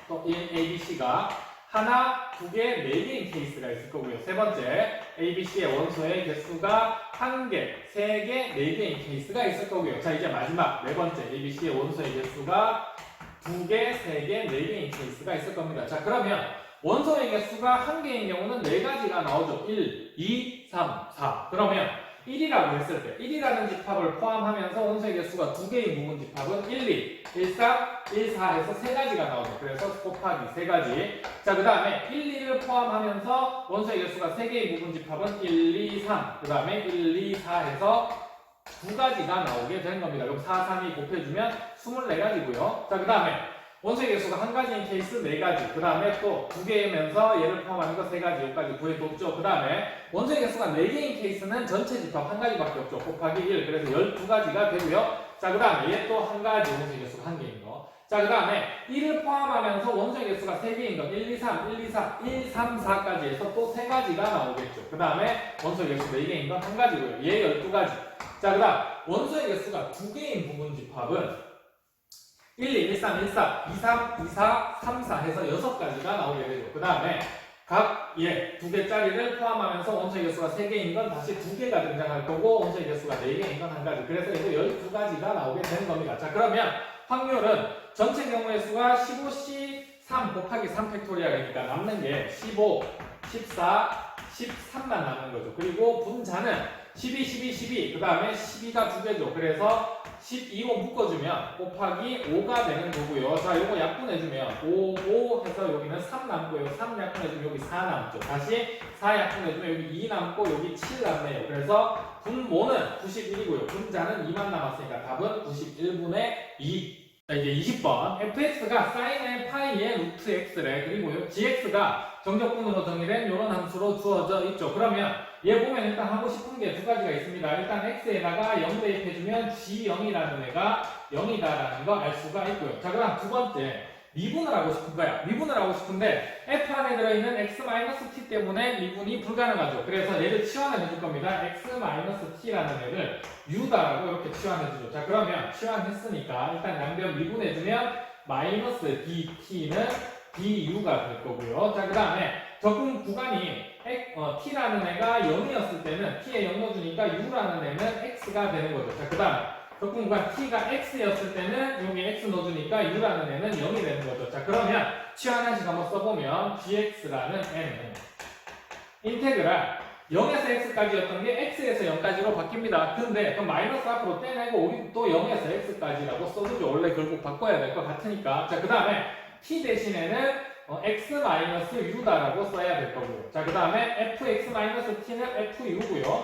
또 A, B, C가 하나, 두 개, 네 개인 케이스가 있을 거고요. 세 번째 A, B, C의 원소의 개수가 한 개, 세 개, 네 개인 케이스가 있을 거고요. 자, 이제 마지막 네 번째 A, B, C의 원소의 개수가 두 개, 세 개, 네 개인 케이스가 있을 겁니다. 자, 그러면 원소의 개수가 한 개인 경우는 네 가지가 나오죠. 1, 2, 3, 4. 그러면 1이라고 했을 때 1이라는 집합을 포함하면서 원소의 개수가 두 개인 부분 집합은 1, 2, 1, 3, 1, 4 해서 세 가지가 나오죠. 그래서 곱하기 세 가지. 자, 그 다음에 1, 2를 포함하면서 원소의 개수가 세 개의 부분 집합은 1, 2, 3. 그 다음에 1, 2, 4 해서 두 가지가 나오게 되는 겁니다. 그럼 4, 3이 곱해주면 24가지고요. 자, 그 다음에 원소의 개수가 한 가지인 케이스 4가지. 그 다음에 또 두 개면서 얘를 포함하는 거 3가지. 여기까지 구해뒀죠. 그 다음에 원소의 개수가 4개인 케이스는 전체 집합 한 가지밖에 없죠. 곱하기 1. 그래서 12가지가 되고요. 자, 그 다음에 얘 또 한 가지 원소의 개수가 한 개인 거. 자, 그 다음에 1을 포함하면서 원소의 개수가 3개인 거. 1, 2, 3, 1, 2, 3, 1, 3, 4까지 해서 또 3가지가 나오겠죠. 그 다음에 원소의 개수 4개인 건 한 가지고요. 얘 12가지. 자, 그 다음 원소의 개수가 2개인 부분 집합은 1, 2, 1, 3, 1, 4, 2, 3, 2, 4, 3, 4 해서 6가지가 나오게 되죠. 그 다음에 각 두 개짜리를 포함하면서 원소의 개수가 3개인 건 다시 2개가 등장할 거고 원소의 개수가 4개인 건 한 가지. 그래서 이거 12가지가 나오게 되는 겁니다. 자, 그러면 확률은 전체 경우의 수가 15C 3 곱하기 3팩토리얼이니까 남는 게 15, 14, 13만 남는 거죠. 그리고 분자는 12, 12, 12, 그 다음에 12가 2개죠. 그래서 12로 묶어주면 곱하기 5가 되는 거고요. 자, 요거 약분해주면 5, 5 해서 여기는 3 남고요. 3 약분해주면 여기 4 남죠. 다시 4 약분해주면 여기 2 남고 여기 7 남네요. 그래서 분모는 91이고요. 분자는 2만 남았으니까 답은 91분의 2. 자, 이제 20번. fx가 sin의 파이의 루트 x래. 그리고요, gx가 정적분으로 정의된 이런 함수로 주어져 있죠. 그러면 얘 보면 일단 하고 싶은 게 두 가지가 있습니다. 일단 x에다가 0 대입해주면 g0이라는 애가 0이다라는 거 알 수가 있고요. 자, 그럼 두 번째. 미분을 하고 싶은 거야. 미분을 하고 싶은데 f 안에 들어있는 x-t 때문에 미분이 불가능하죠. 그래서 얘를 치환해 줄 겁니다. x-t라는 애를 u다라고 이렇게 치환해 주죠. 자, 그러면 치환했으니까 일단 양변 미분해주면 마이너스 dt는 du가 될 거고요. 자, 그 다음에 적분 구간이 t라는 애가 0이었을 때는 t에 0 넣어주니까 u라는 애는 x가 되는 거죠. 자, 그 다음 적분 구간 t가 x였을 때는 여기 x 넣어주니까 u라는 애는 0이 되는 거죠. 자, 그러면 치환한식 한번 써보면 gx라는 n은 인테그랄 0에서 x까지였던 게 x에서 0까지로 바뀝니다. 근데 그럼 마이너스 앞으로 떼내고 우리 또 0에서 x까지라고 써주죠. 원래 결국 바꿔야 될 것 같으니까. 자, 그 다음에 t 대신에는 x-u다라고 써야 될 거고요. 자, 그 다음에 fx-t는 fu고요.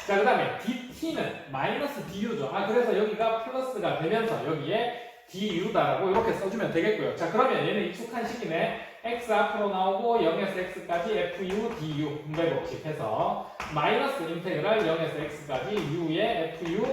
자, 그 다음에 dt는 -du죠. 그래서 여기가 플러스가 되면서 여기에 du다라고 이렇게 써주면 되겠고요. 자, 그러면 얘는 익숙한 식이네. x 앞으로 나오고 0에서 x까지 fu, du 분배 법칙 해서 마이너스 인테그랄 0에서 x까지 u의 fu,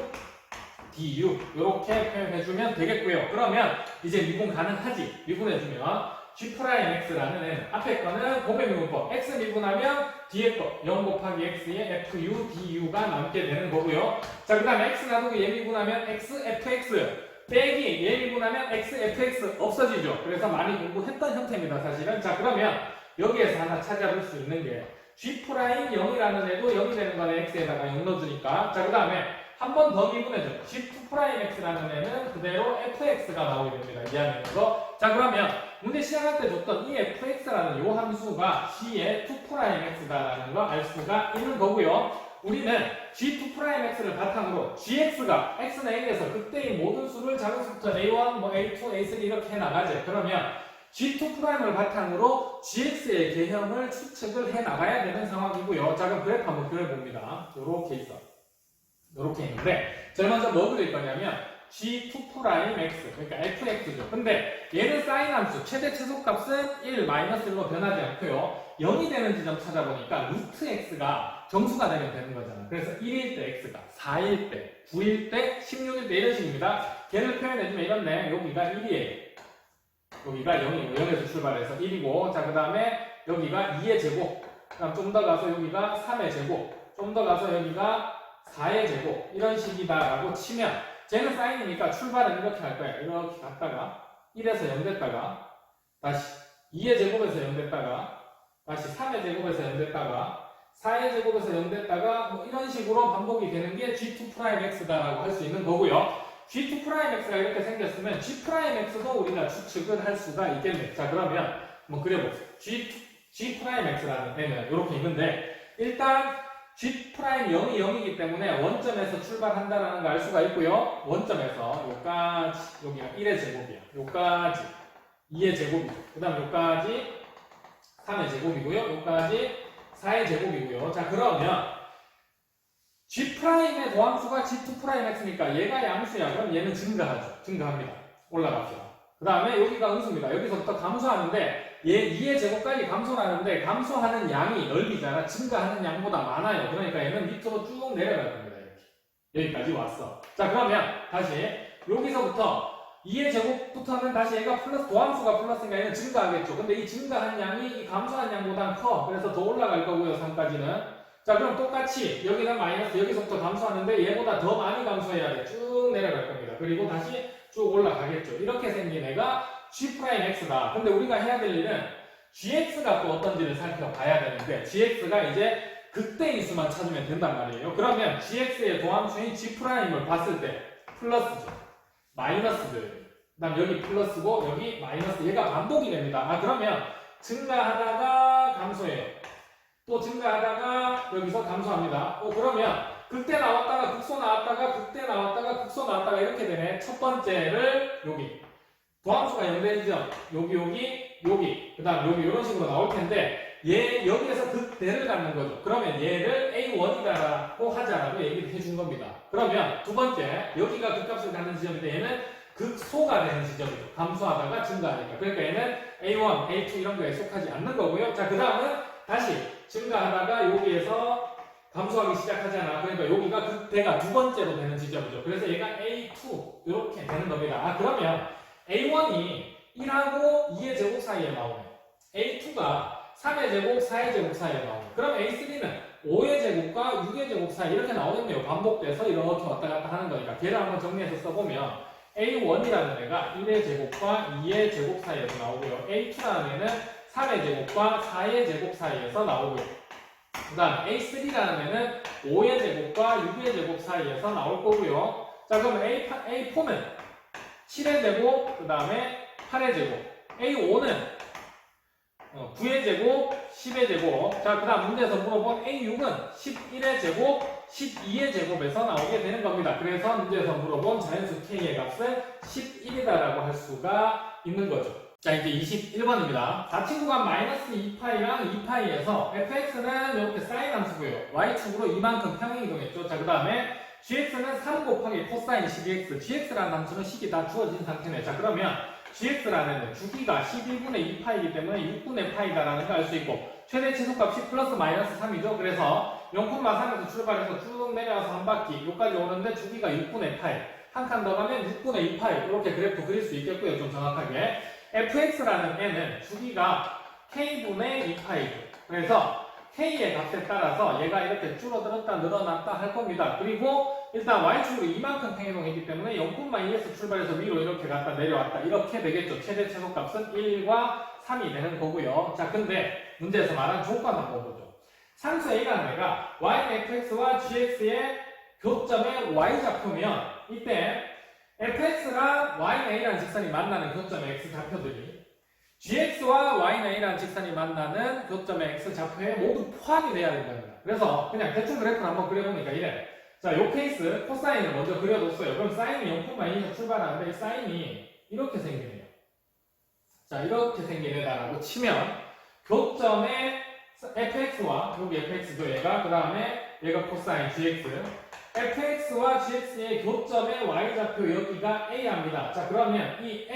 du 이렇게 표현해주면 되겠고요. 그러면 이제 미분 가능하지. 미분해주면 G'X라는 애는 앞에 거는 공배 미분법 X 미분하면 뒤에 거 0 곱하기 X의 FU, DU가 남게 되는 거고요. 자, 그 다음에 X 놔두고 얘 미분하면 X, FX 빼기 얘 미분하면 X, FX 없어지죠. 그래서 많이 공부했던 형태입니다, 사실은. 자, 그러면 여기에서 하나 찾아볼 수 있는 게 G'0이라는 애도 0이 되는 거는 X에다가 0 넣어주니까. 자, 그 다음에 한 번 더 미분해줘. G2'X라는 애는 그대로 FX가 나오게 됩니다. 이 안에 있는 거. 자, 그러면 문제 시작할 때 줬던 이 fx라는 요 함수가 g의 2'x다라는 거 알 수가 있는 거고요. 우리는 g2'x를 바탕으로 gx가 x는 a에서 그때의 모든 수를 작은 수부터 a1, a2, a3 이렇게 해나가죠. 그러면 g2'을 바탕으로 gx의 개형을 추측을 해나가야 되는 상황이고요. 자, 그럼 그래프 한번 그려봅니다. 요렇게 있어. 요렇게 있는데 제일 먼저 뭐 그릴 거냐면 G2'X, 그러니까 fx죠. 근데 얘는 사인 함수, 최대 최소값은 1, -1로 변하지 않고요. 0이 되는 지점 찾아보니까 루트 x가 정수가 되면 되는 거잖아. 그래서 1일 때 x가, 4일 때, 9일 때, 16일 때 이런 식입니다. 걔를 표현해주면 이렇네. 여기가 1이에요. 여기가 0이고 0에서 출발해서 1이고, 자, 그 다음에 여기가 2의 제곱, 그다음 좀 더 가서 여기가 3의 제곱, 좀 더 가서 여기가 4의 제곱, 이런 식이다라고 치면 쟤는 사인이니까 출발은 이렇게 할 거야. 이렇게 갔다가 1에서 0 됐다가 다시 2의 제곱에서 0 됐다가 다시 3의 제곱에서 0 됐다가 4의 제곱에서 0 됐다가 뭐 이런 식으로 반복이 되는 게 G2'X다라고 할 수 있는 거고요. G2'X가 이렇게 생겼으면 G'X도 우리가 추측을 할 수가 있겠네. 자, 그러면 한번 그려보세요. G'X라는 애는 이렇게 있는데 일단 G' 0이 0이기 때문에 원점에서 출발한다라는 걸 알 수가 있고요. 원점에서 여기까지, 여기가 1의 제곱이야. 여기까지 2의 제곱이고, 그 다음 여기까지 3의 제곱이고요. 여기까지 4의 제곱이고요. 자, 그러면 G'의 도함수가 G2'X니까 얘가 양수야. 그럼 얘는 증가하죠. 증가합니다. 올라갑시다. 그 다음에 여기가 음수입니다. 여기서부터 감소하는데 얘 2의 제곱까지 감소하는데 감소하는 양이 넓이잖아. 증가하는 양보다 많아요. 그러니까 얘는 밑으로 쭉 내려갈 겁니다. 이렇게. 여기까지 왔어. 자, 그러면 다시 여기서부터 2의 제곱부터는 다시 얘가 플러스, 도함수가 플러스니까 얘는 증가하겠죠. 근데 이 증가한 양이 이 감소한 양보다 커. 그래서 더 올라갈 거고요. 3까지는. 자, 그럼 똑같이 여기는 마이너스, 여기서부터 감소하는데 얘보다 더 많이 감소해야 돼. 쭉 내려갈 겁니다. 그리고 다시 쭉 올라가겠죠. 이렇게 생긴 애가 G'X다. 근데 우리가 해야 될 일은 Gx가 또 어떤지를 살펴봐야 되는데 Gx가 이제 극대인 수만 찾으면 된단 말이에요. 그러면 Gx의 도함수인 G'을 봤을 때 플러스죠. 마이너스들. 그 다음 여기 플러스고 여기 마이너스. 얘가 반복이 됩니다. 그러면 증가하다가 감소해요. 또 증가하다가 여기서 감소합니다. 그러면 극대 나왔다가 극소 나왔다가 극대 나왔다가 극소 나왔다가 이렇게 되네. 첫 번째를 여기 도함수가 0되죠. 여기 그 다음 여기 이런 식으로 나올 텐데 얘 여기에서 극대를 갖는 거죠. 그러면 얘를 A1이라고 하자라고 얘기를 해준 겁니다. 그러면 두 번째 여기가 극값을 갖는 지점인데 얘는 극소가 되는 지점이죠. 감소하다가 증가하니까. 그러니까 얘는 A1, A2 이런 거에 속하지 않는 거고요. 자, 그 다음은 다시 증가하다가 여기에서 감소하기 시작하잖아. 그러니까 여기가 극대가 두 번째로 되는 지점이죠. 그래서 얘가 A2 이렇게 되는 겁니다. 그러면 A1이 1하고 2의 제곱 사이에 나오네. A2가 3의 제곱, 4의 제곱 사이에 나오네. 그럼 A3는 5의 제곱과 6의 제곱 사이 이렇게 나오겠네요. 반복돼서 이렇게 왔다 갔다 하는 거니까. 걔를 한번 정리해서 써보면 A1이라는 애가 1의 제곱과 2의 제곱 사이에서 나오고요. A2라는 애는 3의 제곱과 4의 제곱 사이에서 나오고요. 그 다음 A3라는 애는 5의 제곱과 6의 제곱 사이에서 나올 거고요. 자, 그럼 A4는 7의 제곱, 그 다음에 8의 제곱. A5는 9의 제곱, 10의 제곱. 자, 그 다음 문제에서 물어본 A6은 11의 제곱, 12의 제곱에서 나오게 되는 겁니다. 그래서 문제에서 물어본 자연수 K의 값은 11이다라고 할 수가 있는 거죠. 자, 이제 21번입니다. 좌측구간 마이너스 2파이랑 2파이에서 fx는 이렇게 사인 함수고요. y축으로 이만큼 평행이동했죠. 자, 그 다음에 gx는 3 곱하기 코사인 12x, gx라는 함수는 식이 다 주어진 상태네. 자, 그러면 gx라는 주기가 12분의 2파이기 때문에 6분의 파이다라는 걸 알 수 있고, 최대 최소값이 플러스 마이너스 3이죠. 그래서 0,3에서 출발해서 쭉 내려와서 한 바퀴, 여기까지 오는데 주기가 6분의 파이. 한 칸 더 가면 6분의 2파이. 이렇게 그래프 그릴 수 있겠고요. 좀 정확하게. fx라는 애는 주기가 k분의 2파이죠. 그래서 k의 값에 따라서 얘가 이렇게 줄어들었다 늘어났다 할 겁니다. 그리고 일단 y축으로 이만큼 평행이동했기 때문에 0,2에서 출발해서 위로 이렇게 갔다 내려왔다 이렇게 되겠죠. 최대 최소값은 1과 3이 되는 거고요. 자, 근데 문제에서 말한 조건 한번 보죠. 상수 a라는 애가 y는 fx와 gx의 교점의 y좌표면 이때 fx랑 y는 a라는 직선이 만나는 교점의 x좌표들이 gx와 y는 a라는 직선이 만나는 교점의 x좌표에 모두 포함이 돼야 된답니다. 그래서 그냥 대충 그래프를 한번 그려보니까 이래. 자, 요 케이스 코사인을 먼저 그려뒀어요. 그럼 사인이 0,2에서 출발하는데 이 사인이 이렇게 생기네요. 자, 이렇게 생긴 애다라고 치면 교점의 fx와 여기 fx도 얘가 그 다음에 얘가 코사인 gx fx와 gx의 교점의 y좌표 여기가 a합니다. 자, 그러면 이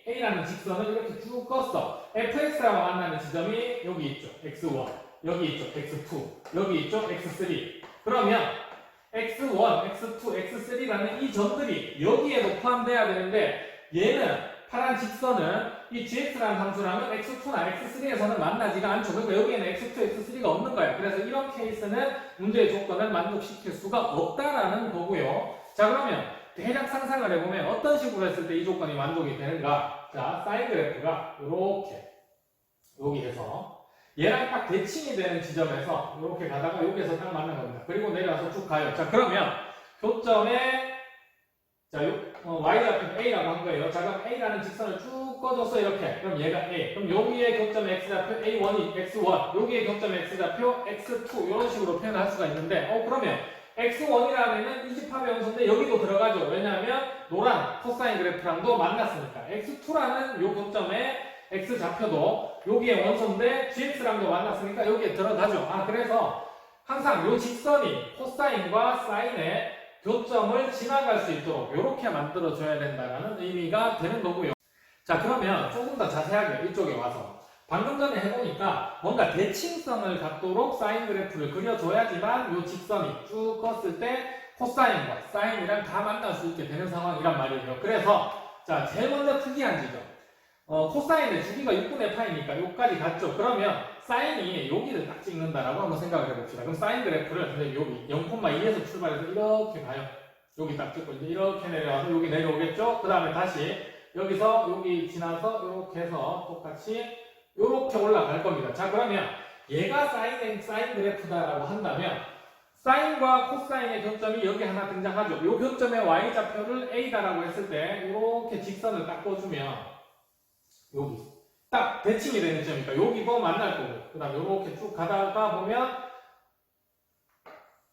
a라는 직선을 이렇게 쭉 껐어. fx랑 만나는 지점이 여기 있죠. x1 여기 있죠. x2 여기 있죠. x3 그러면 x1, x2, x3라는 이 점들이 여기에도 포함돼야 되는데 얘는 파란 직선은 이 gx라는 함수랑은 x2나 x3에서는 만나지가 않죠. 그러니까 여기에는 x2, x3가 없는 거예요. 그래서 이런 케이스는 문제의 조건을 만족시킬 수가 없다라는 거고요. 자, 그러면 대략 상상을 해보면 어떤 식으로 했을 때 이 조건이 만족이 되는가? 자, 사인 그래프가 이렇게 여기에서 얘랑 딱 대칭이 되는 지점에서 이렇게 가다가 여기에서 딱 만난 겁니다. 그리고 내려와서 쭉 가요. 자, 그러면 교점에 자, y좌표 a라고 한 거예요. 자, 그럼 a라는 직선을 쭉 꺼줬어 이렇게. 그럼 얘가 a. 그럼 여기에 교점 x좌표 a1이 x1, 여기에 교점 x좌표 x2 이런 식으로 표현을 할 수가 있는데, 그러면 x1이라는 이집합의 함수인데 여기도 들어가죠. 왜냐하면 노란 코사인 그래프랑도 만났으니까. x2라는 요 교점에 x좌표도 여기에 원소인데 gx랑도 만났으니까 여기에 들어가죠. 그래서 항상 요 직선이 코사인과 사인의 교점을 지나갈 수 있도록 이렇게 만들어줘야 된다는 의미가 되는 거고요. 자, 그러면 조금 더 자세하게 이쪽에 와서 방금 전에 해보니까 뭔가 대칭성을 갖도록 사인 그래프를 그려줘야지만 이 직선이 쭉 컸을 때 코사인과 사인이랑 다 만날 수 있게 되는 상황이란 말이에요. 그래서 자, 제일 먼저 특이한 지점. 코사인의 주기가 6분의 파이니까 여기까지 갔죠. 그러면 사인이 여기를 딱 찍는다라고 한번 생각을 해봅시다. 그럼 사인 그래프를 여기 0,2에서 출발해서 이렇게 가요. 여기 딱 찍고 이제 이렇게 내려와서 여기 내려오겠죠. 그 다음에 다시 여기서 여기 지나서 이렇게 해서 똑같이 이렇게 올라갈 겁니다. 자, 그러면 얘가 사인 그래프다라고 한다면 사인과 코사인의 교점이 여기 하나 등장하죠. 이 교점의 y좌표를 a다라고 했을 때 이렇게 직선을 딱 꽂으면 여기 딱 대칭이 되는 점이니까 여기도 만날 거고 그 다음에 이렇게 쭉 가다가 보면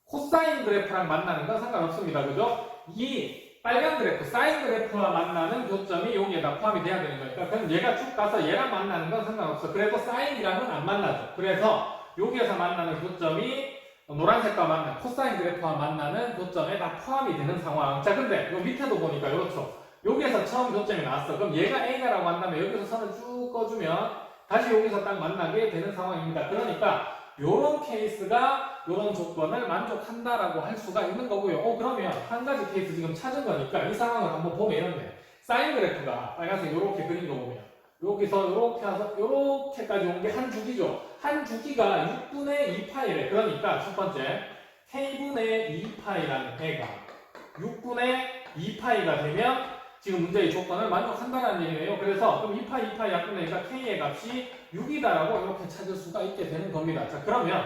코사인 그래프랑 만나는 건 상관없습니다. 그죠? 이 빨간 그래프, 사인 그래프와 만나는 교점이 여기에다 포함이 돼야 되는 거니까 그럼 얘가 쭉 가서 얘랑 만나는 건 상관없어. 그래도 사인이랑은 안 만나죠. 그래서 여기에서 만나는 교점이 노란색과 만나는 코사인 그래프와 만나는 교점에 다 포함이 되는 상황. 자, 근데 요 밑에도 보니까 이렇죠. 여기에서 처음 교점이 나왔어. 그럼 얘가 A다라고 한다면 여기서 선을 쭉 꺼주면 다시 여기서 딱 만나게 되는 상황입니다. 그러니까 요런 케이스가 요런 조건을 만족한다라고 할 수가 있는 거고요. 그러면 한 가지 케이스 지금 찾은 거니까 이 상황을 한번 보면 이런데 사인 그래프가 빨간색 요렇게 그린 거 보면 여기서 요렇게 와서 요렇게까지 온 게 한 주기죠. 한 주기가 6분의 2파이래. 그러니까 첫 번째 K분의 2파이라는 애가 6분의 2파이가 되면 지금 문제의 조건을 만족한다는 얘기네요. 그래서 그럼 2파이 약분되니까 K의 값이 6이다라고 이렇게 찾을 수가 있게 되는 겁니다. 자, 그러면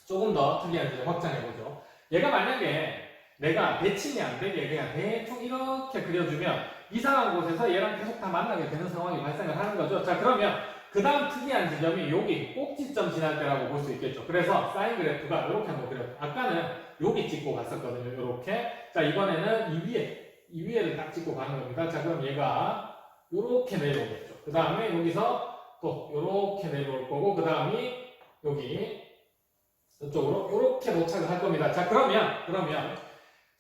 조금 더 특이한 점 확장해보죠. 얘가 만약에 내가 대칭이 안 되게 그냥 대충 이렇게 그려주면 이상한 곳에서 얘랑 계속 다 만나게 되는 상황이 발생을 하는 거죠. 자, 그러면 그 다음 특이한 지점이 여기 꼭지점 지날 때라고 볼 수 있겠죠. 그래서 사인 그래프가 이렇게 한번 그려요. 아까는 여기 찍고 갔었거든요. 이렇게. 자, 이번에는 이 위에를 딱 찍고 가는 겁니다. 자, 그럼 얘가 이렇게 내려오겠죠. 그 다음에 여기서 또 요렇게 내려올 거고, 그 다음이 여기 이쪽으로 요렇게 도착을 할 겁니다. 자, 그러면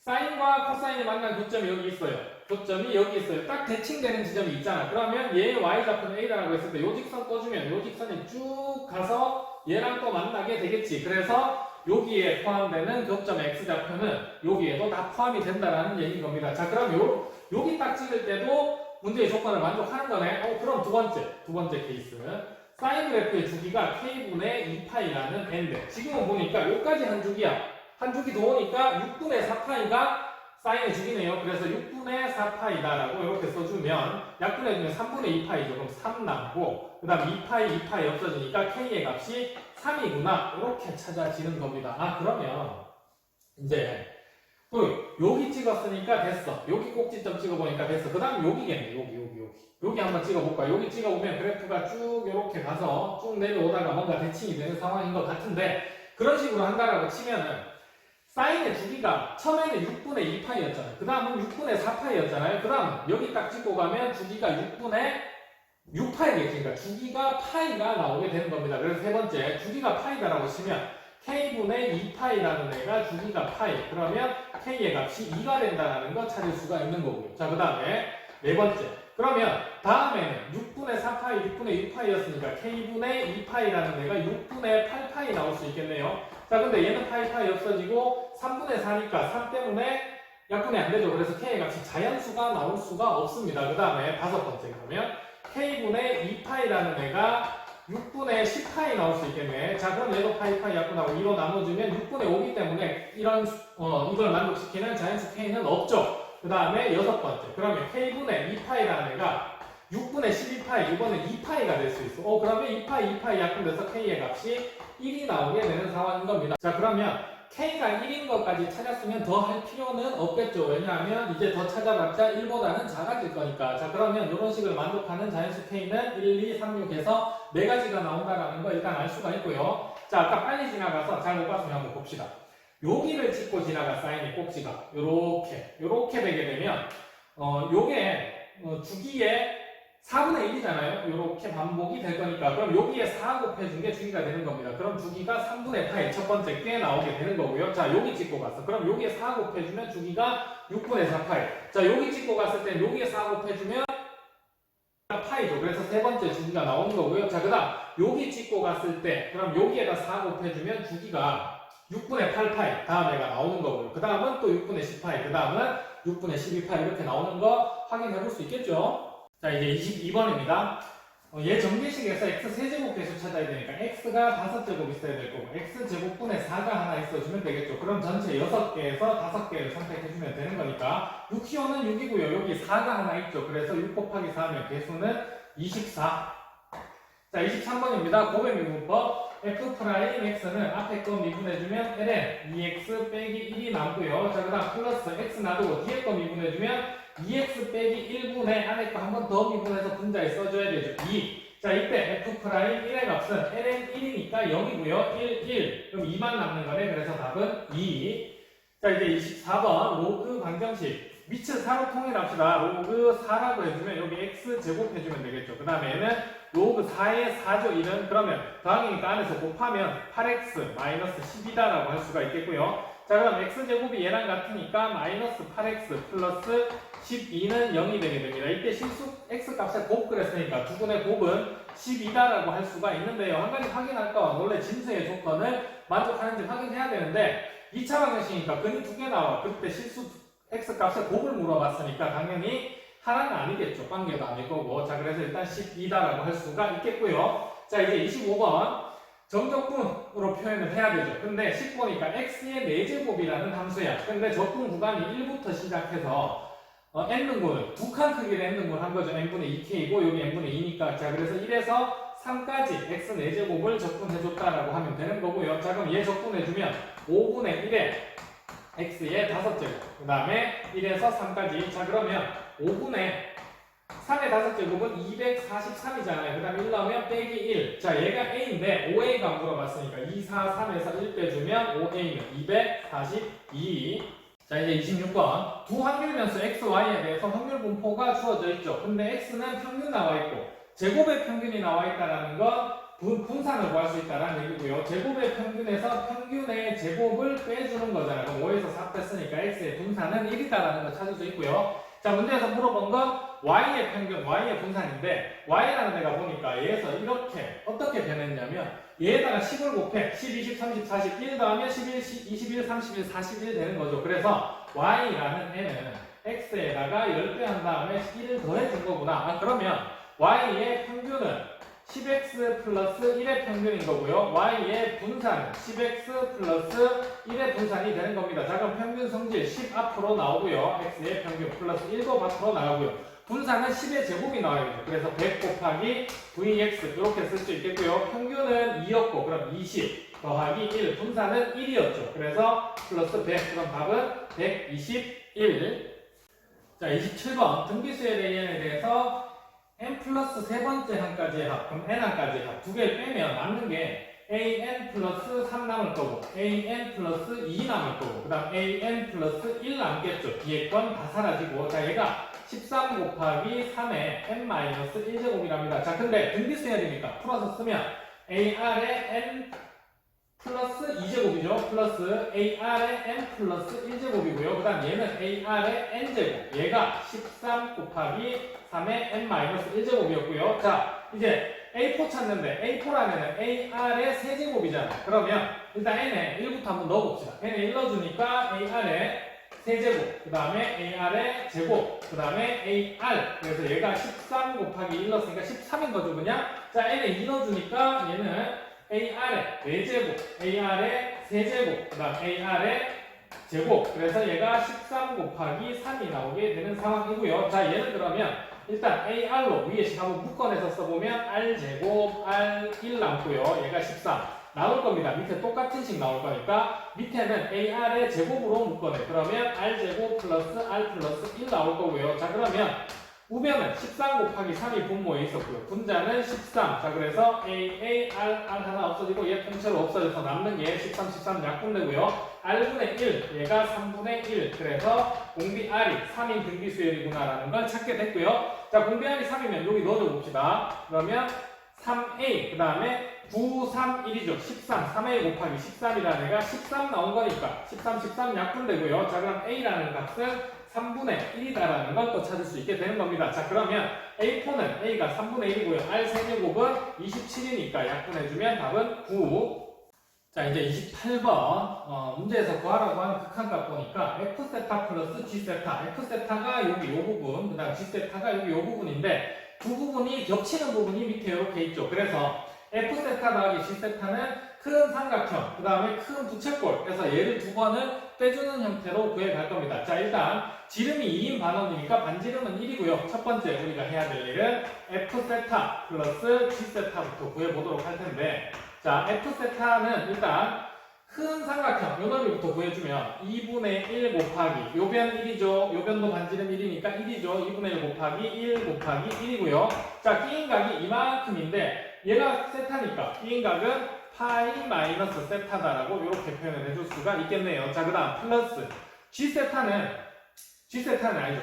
사인과 코사인이 만난 교점이 여기 있어요. 교점이 여기 있어요. 딱 대칭되는 지점이 있잖아. 그러면 얘 y좌표는 a다라고 했을 때 요 직선 떠주면 요 직선이 쭉 가서 얘랑 또 만나게 되겠지. 그래서 여기에 포함되는 교점 x좌표는 여기에도 다 포함이 된다라는 얘기인 겁니다. 자, 그럼 여기 딱 찍을 때도 문제의 조건을 만족하는 거네. 그럼 두 번째 케이스. 사인 그래프의 주기가 k분의 2파이라는 n데, 지금은 보니까 여기까지 한 주기야. 한 주기 더 오니까 6분의 4파이가 사인의 주기네요. 그래서 6분의 4파이다라고 이렇게 써주면 약분해주면 3분의 2파이죠. 그럼 3 남고, 그 다음 2파이 없어지니까 k의 값이 3이구나. 이렇게 찾아지는 겁니다. 아, 그러면 이제 또 여기 찍었으니까 됐어. 여기 꼭지점 찍어보니까 됐어. 그 다음 여기겠네. 여기 한번 찍어볼까? 여기 찍어보면 그래프가 쭉 이렇게 가서 쭉 내려오다가 뭔가 대칭이 되는 상황인 것 같은데, 그런 식으로 한다라고 치면은 사인의 주기가 처음에는 6분의 2파이였잖아요. 그 다음은 6분의 4파이였잖아요. 그 다음 여기 딱 찍고 가면 주기가 6분의 6파이겠지. 그러니까 주기가 파이가 나오게 되는 겁니다. 그래서 세 번째, 주기가 파이다라고 치면 k분의 2파이라는 애가 주기가 파이. 그러면 k의 값이 2가 된다는 거 찾을 수가 있는 거고요. 자, 그 다음에 네 번째. 그러면 다음에는 6분의 4파이, 6분의 6파이였으니까 k분의 2파이라는 애가 6분의 8파이 나올 수 있겠네요. 자, 근데 얘는 파이 없어지고 3분의 4니까 3 때문에 약분이 안 되죠. 그래서 k의 값이 자연수가 나올 수가 없습니다. 그 다음에 다섯 번째, 그러면 k분의 2파이라는 애가 6분의 10파이 나올 수 있겠네. 자, 그럼 얘도 파이 약분하고 2로 나눠주면 6분의 5기 때문에 이걸 만족시키는 자연수 k는 없죠. 그 다음에 여섯 번째, 그러면 k분의 2파이라는 애가 6분의 12파이, 이번엔 2파이가 될 수 있어. 그러면 2파이 약분돼서 k의 값이 1이 나오게 되는 상황인 겁니다. 자, 그러면 k가 1인 것까지 찾았으면 더 할 필요는 없겠죠. 왜냐하면 이제 더 찾아봤자 1보다는 작아질 거니까. 자, 그러면 이런 식을 만족하는 자연수 k는 1, 2, 3, 6에서 4가지가 나온다라는 거 일단 알 수가 있고요. 자, 아까 빨리 지나가서 잘 못 봤으면 한번 봅시다. 여기를 찍고 지나가 사인의 꼭지가 요렇게 되게 되면 요게 주기의 4분의 1이잖아요. 요렇게 반복이 될 거니까. 그럼 여기에 4 곱해준 게 주기가 되는 겁니다. 그럼 주기가 3분의 파이 첫 번째 꽤 나오게 되는 거고요. 자, 여기 찍고 갔어. 그럼 여기에 4 곱해주면 주기가 6분의 4파이. 자, 여기 찍고 갔을 땐 여기에 4 곱해주면 파이죠. 그래서 세 번째 주기가 나오는 거고요. 자, 그 다음 여기 찍고 갔을 때 그럼 여기에다 4 곱해주면 주기가 6분의 8파이 다음 애가 나오는 거고요. 그 다음은 또 6분의 10파이, 그 다음은 6분의 12파이 이렇게 나오는 거 확인해 볼 수 있겠죠. 자, 이제 22번입니다. 얘 정비식에서 x 세제곱 계수 찾아야 되니까 x가 5제곱 있어야 될 거고 x제곱분의 4가 하나 있어주면 되겠죠. 그럼 전체 6개에서 5개를 선택해주면 되는 거니까 6기호는 6이고요. 여기 4가 하나 있죠. 그래서 6 곱하기 4면 개수는 24. 자, 23번입니다. 고백미분법 f'x는 앞에 거 미분해주면 ln 2x 빼기 1이 남고요. 자, 그 다음 플러스 x 놔두고 뒤에 거 미분해주면 2x 빼기 1분의 안에 거 한 번 더 미분해서 분자에 써줘야 되죠. 2. 자, 이때 f'1의 값은 ln 1이니까 0이고요. 1. 그럼 2만 남는 거네. 그래서 답은 2. 자, 이제 24번 로그 방정식. 밑을 4로 통일합시다. 로그 4라고 해주면 여기 x 제곱해주면 되겠죠. 그 다음에 얘는 로그 4의 4죠. 1은 그러면 더하기니까 안에서 곱하면 8x 마이너스 10이다라고 할 수가 있겠고요. 자, 그럼 x제곱이 얘랑 같으니까 마이너스 8x 플러스 12는 0이 되게 됩니다. 이때 실수 x값의 곱 그랬으니까 두분의 곱은 12다라고 할 수가 있는데요. 한 가지 확인할 건 원래 진수의 조건을 만족하는지 확인해야 되는데 2차 방정식이니까 근이 2개 나와. 그때 실수 x값의 곱을 물어봤으니까 당연히 하나는 아니겠죠. 관계도 아닐 거고. 자, 그래서 일단 12다라고 할 수가 있겠고요. 자, 이제 25번 정적분으로 표현을 해야 되죠. 근데 10보니까 x의 4제곱이라는 함수야. 근데 적분 구간이 1부터 시작해서 n분을 두 칸 크기로 n분을 한 거죠. n분의 2k이고 여기 n분의 2니까. 자, 그래서 1에서 3까지 x 4제곱을 적분해줬다라고 하면 되는 거고요. 자, 그럼 얘 적분해주면 5분의 1에 x의 5제곱, 그 다음에 1에서 3까지. 자, 그러면 5분의 3의 5제곱은 243이잖아요. 그 다음에 1 나오면 빼기 1. 자, 얘가 a인데 5a가 물어봤으니까 2, 4, 3에서 1 빼주면 5a는 242. 자, 이제 26번. 두 확률 변수 x, y에 대해서 확률 분포가 주어져 있죠. 근데 x는 평균 나와 있고 제곱의 평균이 나와 있다는 건 분산을 구할 수 있다는 얘기고요. 제곱의 평균에서 평균의 제곱을 빼주는 거잖아요. 그럼 5에서 4 뺐으니까 x의 분산은 1이다라는 걸 찾을 수 있고요. 자, 문제에서 물어본 건 y의 평균, y의 분산인데 y라는 애가 보니까 얘에서 이렇게 어떻게 변했냐면 얘에다가 10을 곱해 10, 20, 30, 40, 1 더하면 11, 21, 31, 41 되는 거죠. 그래서 y라는 애는 x에다가 10배 한 다음에 1을 더해준 거구나. 그러면 y의 평균은 10x 플러스 1의 평균인 거고요. y의 분산은 10x 플러스 1의 분산이 되는 겁니다. 자, 그럼 평균 성질 10 앞으로 나오고요. x의 평균 플러스 1도 앞으로 나오고요. 분산은 10의 제곱이 나와야죠. 그래서 100 곱하기 vx 이렇게 쓸 수 있겠고요. 평균은 2였고 그럼 20 더하기 1 분산은 1이었죠. 그래서 플러스 100 그럼 답은 121. 자, 27번 등비수의 레이언에 대해서 n 플러스 세 번째 항까지의 합, 그럼 n 항까지의 합 두 개를 빼면 남는 게 an 플러스 3 남을 거고 an 플러스 2 남을 거고 그 다음 an 플러스 1 남겠죠. 뒤에 건 다 사라지고 자, 얘가 13 곱하기 3의 n 마이너스 1제곱이랍니다. 자, 근데 등비수해야 되니까 풀어서 쓰면 ar의 n 플러스 2제곱이죠. 플러스 ar의 n 플러스 1제곱이고요. 그 다음 얘는 ar의 n제곱. 얘가 13 곱하기 3의 n 마이너스 1제곱이었고요. 자, 이제 a4 찾는데 a4라면 ar의 세제곱이잖아요. 그러면 일단 n에 1부터 한번 넣어봅시다. n에 1 넣어주니까 ar의 세제곱, 그 다음에 ar의 제곱, 그 다음에 ar. 그래서 얘가 13 곱하기 1 넣었으니까 13인 거죠, 그냥. 자, n에 2 넣어주니까 얘는 ar의 4제곱, ar의 세제곱, 그 다음 ar의 제곱. 그래서 얘가 13 곱하기 3이 나오게 되는 상황이고요. 자, 얘는 그러면 일단 ar로 위에 식 한번 묶어내서 써보면 r제곱, r1 남고요. 얘가 13 나올 겁니다. 밑에 똑같은 식 나올 거니까 밑에는 ar의 제곱으로 묶어내. 그러면 r제곱 플러스 r 플러스 1 나올 거고요. 자, 그러면 우변은 13 곱하기 3이 분모에 있었고요. 분자는 13. 자, 그래서 r 하나 없어지고 얘 통째로 없어져서 남는 게 13, 13 약분되고요. r분의 1, 얘가 3분의 1. 그래서 공비 r이 3인 등비수열이구나라는 걸 찾게 됐고요. 자, 공비 r이 3이면 여기 넣어줘 봅시다. 그러면 3a, 그 다음에 9, 3, 1이죠. 13, 3a 곱하기 13이라는 애가 13 나온 거니까 13, 13 약분되고요. 자, 그럼 a라는 값은 3분의 1이다라는 걸 또 찾을 수 있게 되는 겁니다. 자, 그러면 A4는 A가 3분의 1이고요. R 세제곱은 27이니까 약분해주면 답은 9. 자, 이제 28번 문제에서 구하라고 하는 극한값 보니까 F세타 플러스 G세타, F세타가 여기 요 부분, 그 다음 G세타가 여기 요 부분인데 두 부분이 겹치는 부분이 밑에 이렇게 있죠. 그래서 F세타 더하기 G세타는 큰 삼각형, 그 다음에 큰 부채꼴. 그래서 얘를 두 번은 빼주는 형태로 구해갈 겁니다. 자, 일단 지름이 2인 반원이니까 반지름은 1이고요. 첫 번째 우리가 해야 될 일은 F세타 플러스 G세타부터 구해보도록 할 텐데, 자, F세타는 일단 큰 삼각형, 요 넓이부터 구해주면 2분의 1 곱하기 요변 1이죠. 요변도 반지름 1이니까 1이죠. 2분의 1 곱하기 1 곱하기 1이고요. 자, 끼인각이 이만큼인데 얘가 세타니까 끼인각은 파이 마이너스 세타다라고 이렇게 표현을 해줄 수가 있겠네요. 자, 그 다음 플러스 G세타는 아니죠.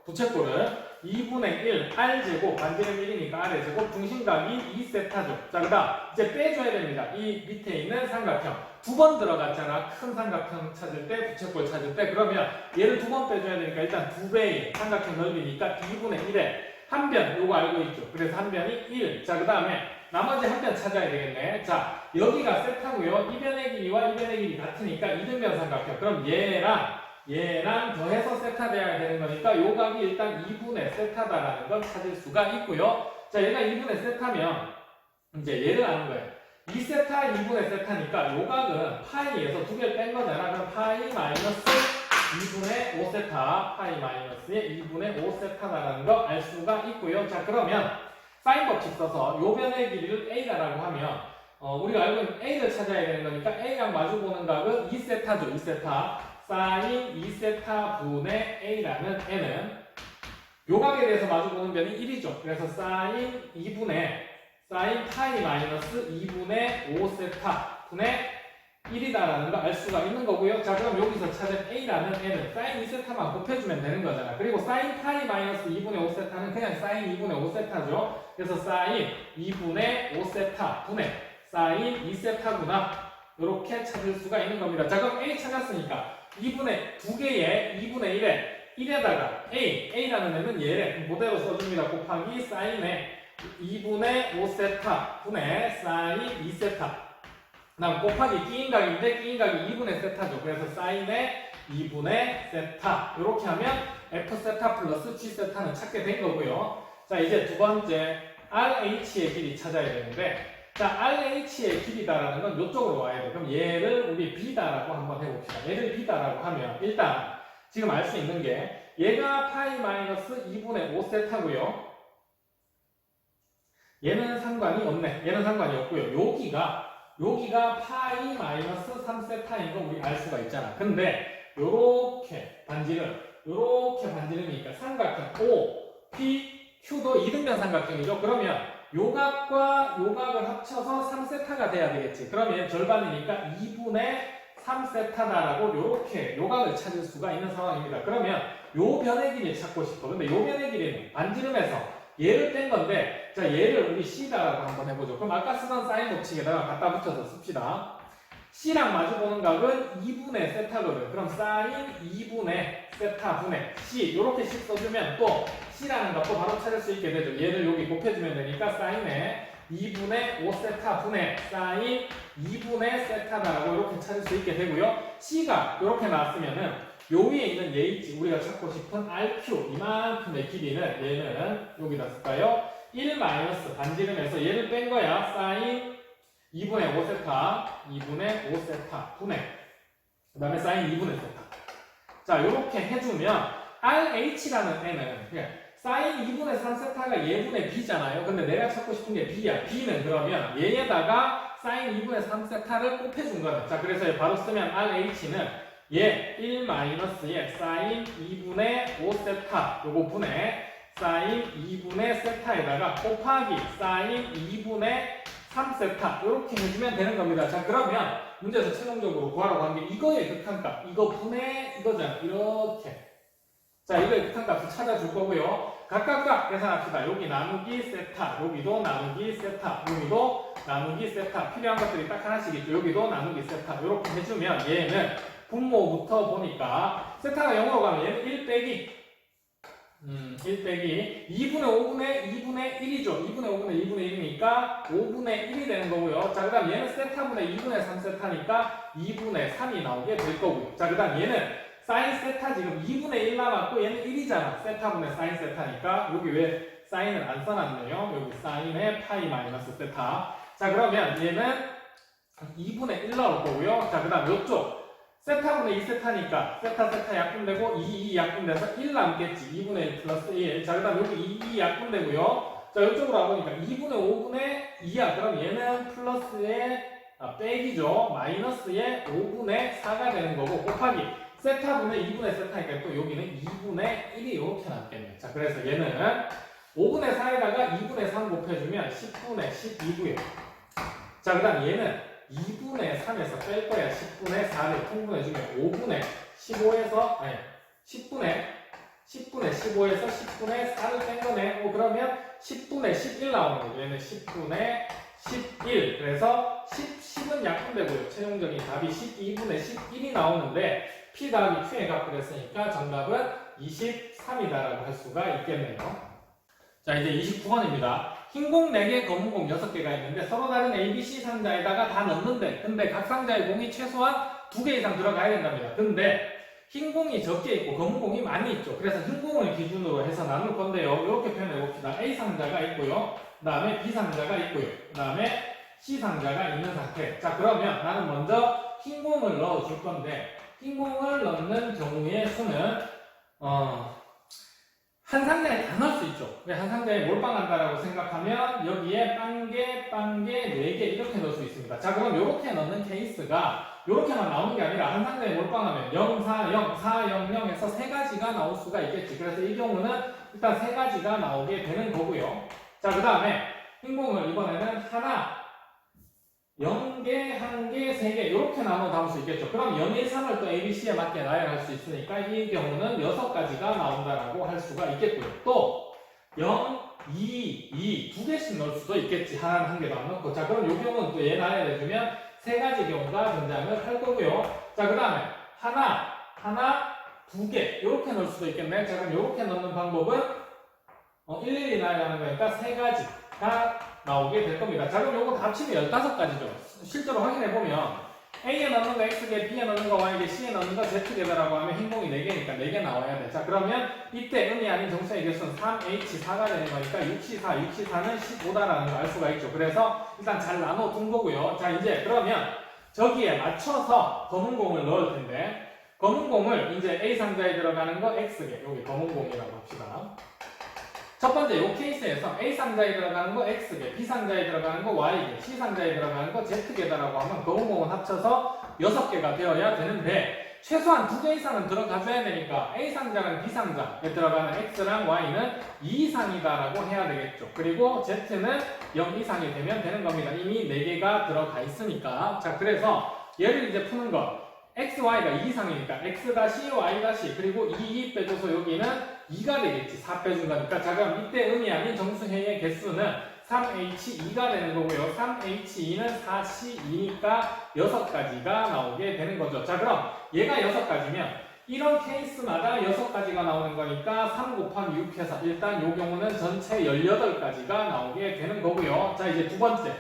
부채꼴을 2분의 1 R제곱 반지름 1이니까 R제곱 중심각이 2세타죠. 자, 그 다음 이제 빼줘야 됩니다. 이 밑에 있는 삼각형 두 번 들어갔잖아. 큰 삼각형 찾을 때, 부채꼴 찾을 때. 그러면 얘를 두 번 빼줘야 되니까 일단 2배의 삼각형 넓이니까 2분의 1에 한 변, 요거 알고 있죠. 그래서 한 변이 1. 자, 그 다음에 나머지 한 변 찾아야 되겠네. 자, 여기가 세타고요. 이 변의 길이와 이 변의 길이 같으니까 이등변 삼각형. 그럼 얘랑 더해서 세타 돼야 되는 거니까 요 값이 일단 2분의 세타다라는 걸 찾을 수가 있고요. 자, 얘가 2분의 세타면 이제 얘를 아는 거예요. 2세타 2분의 세타니까 요 값은 파이에서 두 개를 뺀 거잖아. 그럼 파이 마이너스 2분의 5세타, 파이 마이너스의 2분의 5세타다라는 거 알 수가 있고요. 자, 그러면 사인 법칙 써서 요 변의 길이를 a다라고 하면 우리가 알고 있는 a를 찾아야 되는 거니까 a랑 마주보는 값은 2세타죠. 2세타 사인 2세타 분의 a라는 n은 요 값에 대해서 마주보는 변이 1이죠. 그래서 사인 2분의 사인 파이 마이너스 2분의 5세타 분의 1이다라는 거 알 수가 있는 거고요. 자, 그럼 여기서 찾은 A라는 N은 사인 2세타만 곱해주면 되는 거잖아. 그리고 사인 파이 마이너스 2분의 5세타는 그냥 사인 2분의 5세타죠. 그래서 사인 2분의 5세타 분의 사인 2세타구나. 이렇게 찾을 수가 있는 겁니다. 자, 그럼 A 찾았으니까 2분의 2개의 2분의 1에다가 A라는 애는 얘를 그대로 써줍니다. 곱하기 사인의 2분의 5세타 분의 사인 2세타. 다음 곱하기 끼인각인데 끼인각이 2분의 세타죠. 그래서 사인의 2분의 세타. 이렇게 하면 F세타 플러스 G세타는 찾게 된 거고요. 자, 이제 두 번째 RH의 길이 찾아야 되는데, 자, RH의 길이다라는 건 이쪽으로 와야 돼요. 그럼 얘를 우리 B다라고 한번 해봅시다. 얘를 B다라고 하면 일단 지금 알 수 있는 게 얘가 파이 마이너스 2분의 5세타고요. 얘는 상관이 없네. 얘는 상관이 없고요. 여기가 파이 마이너스 3세타인 거 우리 알 수가 있잖아. 근데 요렇게 반지름이니까 삼각형 O, P, Q도 이등변 삼각형이죠. 그러면 요각과 요각을 합쳐서 3세타가 돼야 되겠지. 그러면 절반이니까 2분의 3세타다라고 요렇게 요각을 찾을 수가 있는 상황입니다. 그러면 요 변의 길이를 찾고 싶어. 근데 요 변의 길이는 반지름에서 얘를 뺀 건데, 자, 얘를 우리 C다라고 한번 해보죠. 그럼 아까 쓰던 사인 법칙에다가 갖다 붙여서 씁시다. C랑 마주보는 각은 2분의 세타거든. 그럼 사인 2분의 세타 분의 C. 이렇게 식 써주면 또 C라는 값도 바로 찾을 수 있게 되죠. 얘를 여기 곱해주면 되니까 사인의 2분의 5세타 분의 사인 2분의 세타다라고 이렇게 찾을 수 있게 되고요. C가 이렇게 나왔으면은 요 위에 있는 얘 있지, 우리가 찾고 싶은 RQ 이만큼의 길이는 얘는 여기다 쓸까요? 1 마이너스 반지름에서 얘를 뺀 거야. 사인 2분의 5세타 분의 그 다음에 사인 2분의 세타. 자, 요렇게 해주면 RH라는 애는 그냥 사인 2분의 3세타가 얘분의 B잖아요. 근데 내가 찾고 싶은 게 B야. B는 그러면 얘에다가 사인 2분의 3세타를 곱해준 거야. 자, 그래서 바로 쓰면 RH는 얘 1 마이너스에 사인 2분의 5세타 요거 분의 사인 2분의 세타에다가 곱하기 사인 2분의 3세타 이렇게 해주면 되는 겁니다. 자, 그러면 문제에서 최종적으로 구하라고 한 게 이거의 극한값, 이거 분의 이거잖아. 이렇게. 자, 이거의 극한값을 찾아줄 거고요. 각각 계산합시다. 여기 나누기 세타, 여기도 나누기 세타, 여기도 나누기 세타. 필요한 것들이 딱 하나씩 있죠. 여기도 나누기 세타. 이렇게 해주면 얘는 분모부터 보니까 세타가 0으로 가면 얘는 1 빼기 2분의 2분의 1이죠. 2분의 5분의 2분의 1이니까 5분의 1이 되는 거고요. 자, 그 다음 얘는 세타분의 2분의 3세타니까 2분의 3이 나오게 될 거고요. 자, 그 다음 얘는 사인 세타 지금 2분의 1 남았고 얘는 1이잖아. 세타분의 사인 세타니까 여기 왜 사인을 안 써놨네요. 여기 사인의 파이 마이너스 세타. 자, 그러면 얘는 2분의 1 나올 거고요. 자, 그 다음 요쪽 세타분의 2세타니까 세타 약분되고 2 약분돼서 1 남겠지. 2분의 1 플러스 1. 자, 그 다음 여기 2 약분되고요. 자, 이쪽으로 와보니까 2분의 5분의 2야. 그럼 얘는 플러스에 빼기죠. 마이너스에 5분의 4가 되는 거고 곱하기 세타분의 2분의 세타니까 또 여기는 2분의 1이 이렇게 남겠네. 자, 그래서 얘는 5분의 4에다가 2분의 3 곱해주면 10분의 12고요. 자, 그 다음 얘는 2분의 3에서 뺄 거야. 10분의 4를 통분해주면 5분의 15에서, 아니, 10분의 15에서 10분의 4를 뺀 거네. 그러면 10분의 11 나오는 거죠. 얘는 10분의 11. 그래서 10은 약분되고요. 최종적인 답이 12분의 11이 나오는데, P 다음이 Q의 값을 했으니까 정답은 23이다라고 할 수가 있겠네요. 자, 이제 29번입니다. 흰 공 4개, 검은 공 6개가 있는데 서로 다른 A, B, C 상자에다가 다 넣는데 근데 각 상자의 공이 최소한 2개 이상 들어가야 된답니다. 근데 흰 공이 적게 있고 검은 공이 많이 있죠. 그래서 흰 공을 기준으로 해서 나눌 건데요. 이렇게 표현해 봅시다. A 상자가 있고요. 그 다음에 B 상자가 있고요. 그 다음에 C 상자가 있는 상태. 자, 그러면 나는 먼저 흰 공을 넣어 줄 건데 흰 공을 넣는 경우의 수는 한 상자에 다 넣을 수 있죠. 한 상자에 몰빵한다라고 생각하면 여기에 빵개, 4개 이렇게 넣을 수 있습니다. 자, 그럼 이렇게 넣는 케이스가 이렇게만 나오는 게 아니라 한 상자에 몰빵하면 0, 4, 0, 4, 0, 0에서 3가지가 나올 수가 있겠지. 그래서 이 경우는 일단 3가지가 나오게 되는 거고요. 자, 그 다음에 흰공을 이번에는 하나, 0개, 1개, 3개 이렇게 나눠 담을 수 있겠죠. 그럼 0, 1, 3을 또 A, B, C에 맞게 나열할 수 있으니까 이 경우는 6가지가 나온다라고 할 수가 있겠고요. 또 0, 2 두 개씩 넣을 수도 있겠지. 하나는 한 개도 안 넣고. 자, 그럼 이 경우는 또 얘 나열해주면 3가지 경우가 등장을 할 거고요. 자, 그 다음에 하나, 2개 이렇게 넣을 수도 있겠네. 자, 그럼 이렇게 넣는 방법은 일일이 나열하는 거니까 3가지가 나오게 될 겁니다. 자, 그럼 요거 합치면 15가지죠. 실제로 확인해보면 A에 넣는 거 X개, B에 넣는 거 Y개, C에 넣는 거 Z개다라고 하면 흰 공이 4개니까 4개 나와야 돼. 자, 그러면 이때 음이 아닌 정수의 개수는 3H4가 되는 거니까 6C4는 15다라는 걸 알 수가 있죠. 그래서 일단 잘 나눠둔 거고요. 자, 이제 그러면 저기에 맞춰서 검은 공을 넣을 텐데 검은 공을 이제 A 상자에 들어가는 거 X개, 여기 검은 공이라고 합시다. 첫 번째 이 케이스에서 A 상자에 들어가는 거 X개, B 상자에 들어가는 거 Y개, C 상자에 들어가는 거 Z개다라고 하면 검은 공은 합쳐서 6개가 되어야 되는데 최소한 2개 이상은 들어가줘야 되니까 A 상자랑 B 상자에 들어가는 X랑 Y는 2 이상이다라고 해야 되겠죠. 그리고 Z는 0 이상이 되면 되는 겁니다. 이미 4개가 들어가 있으니까. 자, 그래서 얘를 이제 푸는 거 X, Y가 2 이상이니까 X 다시 Y 다시 그리고 2 빼줘서 여기는 2가 되겠지. 4 빼준 거니까. 자, 그럼 이때 음이 아닌 정수해의 개수는 3H2가 되는 거고요. 3H2는 4C2니까 6가지가 나오게 되는 거죠. 자, 그럼 얘가 6가지면 이런 케이스마다 6가지가 나오는 거니까 3 곱하기 6 해서 일단 이 경우는 전체 18가지가 나오게 되는 거고요. 자, 이제 두 번째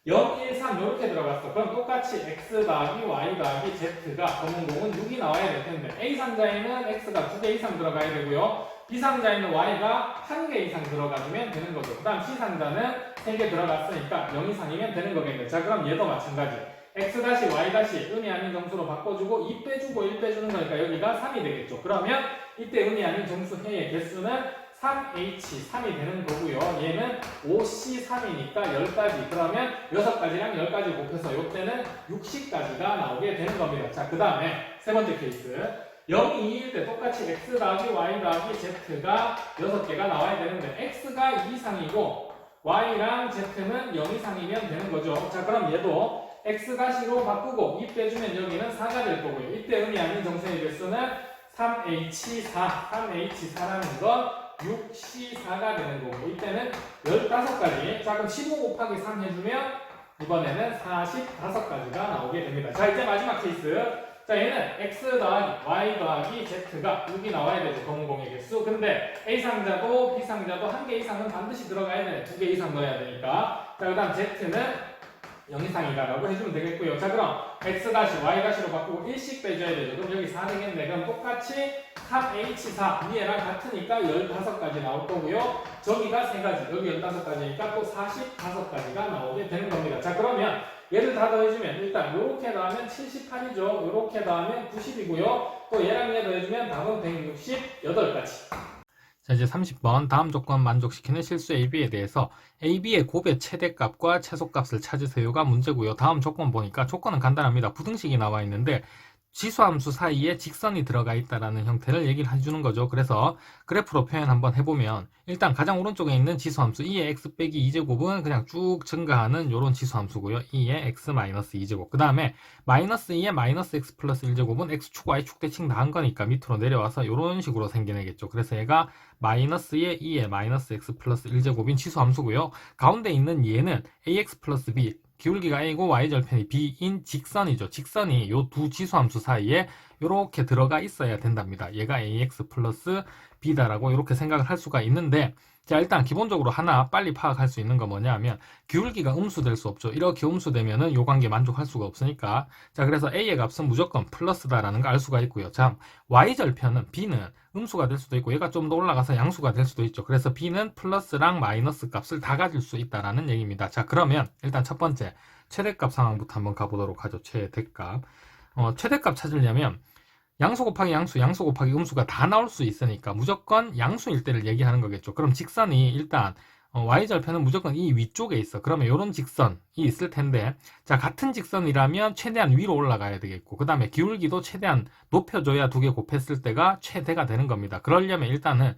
0, 1, 3 이렇게 들어갔어. 그럼 똑같이 X 더하기 Y 더하기 Z가 검은 공은 6이 나와야 될 텐데 A 상자에는 X가 2개 이상 들어가야 되고요. B 상자에는 Y가 1개 이상 들어가주면 되는 거죠. 그 다음 C 상자는 3개 들어갔으니까 0 이상이면 되는 거겠네. 자, 그럼 얘도 마찬가지. X 다시 Y 다시 음이 아닌 정수로 바꿔주고 2 빼주고 1 빼주는 거니까 여기가 3이 되겠죠. 그러면 이때 음이 아닌 정수 해의 개수는 3H3이 되는 거고요. 얘는 5C3이니까 10가지. 그러면 6가지랑 10가지 곱해서 이때는 60가지가 나오게 되는 겁니다. 자, 그 다음에 세 번째 케이스. 0, 2일 때 똑같이 X 더하기 Y 더하기 Z가 6개가 나와야 되는데 X가 2 이상이고 Y랑 Z는 0 이상이면 되는 거죠. 자, 그럼 얘도 X가시로 바꾸고 2 빼주면 여기는 4가 될 거고요. 이때 음이 아닌 정수의 개수는 3H4라는 건 6C4가 되는 거고 이때는 15가지. 자, 그럼 15 곱하기 3 해주면 이번에는 45가지가 나오게 됩니다. 자, 이제 마지막 케이스. 자, 얘는 X 더하기 Y 더하기 Z가 6이 나와야 되죠. 검은 공의 개수. 근데 A 상자도 B 상자도 1개 이상은 반드시 들어가야 되네. 2개 이상 넣어야 되니까. 자, 그 다음 Z는 0 이상이다라고 해주면 되겠고요. 자, 그럼 X 다시 Y 다시로 바꾸고 1씩 빼줘야 되죠. 그럼 여기 4 되겠네. 그럼 똑같이 3H4 위에랑 같으니까 15가지 나올 거고요. 저기가 3가지, 여기 15가지니까 또 45가지가 나오게 되는 겁니다. 자, 그러면 얘를 다 더해주면 일단 요렇게 더하면 78이죠. 요렇게 더하면 90이고요. 또 얘랑 얘 더해주면 답은 168가지. 자, 이제 30번 다음 조건 만족시키는 실수 AB에 대해서 AB의 곱의 최대값과 최소값을 찾으세요가 문제고요. 다음 조건 보니까 조건은 간단합니다. 부등식이 나와 있는데 지수함수 사이에 직선이 들어가 있다라는 형태를 얘기를 해주는 거죠. 그래서 그래프로 표현 한번 해보면 일단 가장 오른쪽에 있는 지수함수 2의 x 빼기 2제곱은 그냥 쭉 증가하는 요런 지수함수고요. 2의 x 마이너스 2제곱. 그 다음에 마이너스 2의 마이너스 x 플러스 1제곱은 x축, y축 대칭 다 한 거니까 밑으로 내려와서 요런 식으로 생기네겠죠. 그래서 얘가 마이너스의 2의 마이너스 x 플러스 1제곱인 지수함수고요. 가운데 있는 얘는 ax 플러스 b 기울기가 a고 y절편이 b인 직선이죠. 직선이 요 두 지수함수 사이에 이렇게 들어가 있어야 된답니다. 얘가 ax 플러스 b다라고 이렇게 생각을 할 수가 있는데 자, 일단 기본적으로 하나 빨리 파악할 수 있는 거 뭐냐 하면 기울기가 음수될 수 없죠. 이렇게 음수되면은 요 관계 만족할 수가 없으니까 자, 그래서 a의 값은 무조건 플러스다라는 걸 알 수가 있고요. 자, y절편은 b는 음수가 될 수도 있고 얘가 좀 더 올라가서 양수가 될 수도 있죠. 그래서 b는 플러스랑 마이너스 값을 다 가질 수 있다라는 얘기입니다. 자, 그러면 일단 첫 번째 최대값 상황부터 한번 가보도록 하죠. 최대값. 최대값 찾으려면 양수 곱하기 양수, 양수 곱하기 음수가 다 나올 수 있으니까 무조건 양수일 때를 얘기하는 거겠죠. 그럼 직선이 일단 y절편은 무조건 이 위쪽에 있어. 그러면 이런 직선이 있을 텐데 자, 같은 직선이라면 최대한 위로 올라가야 되겠고 그 다음에 기울기도 최대한 높여줘야 두 개 곱했을 때가 최대가 되는 겁니다. 그러려면 일단은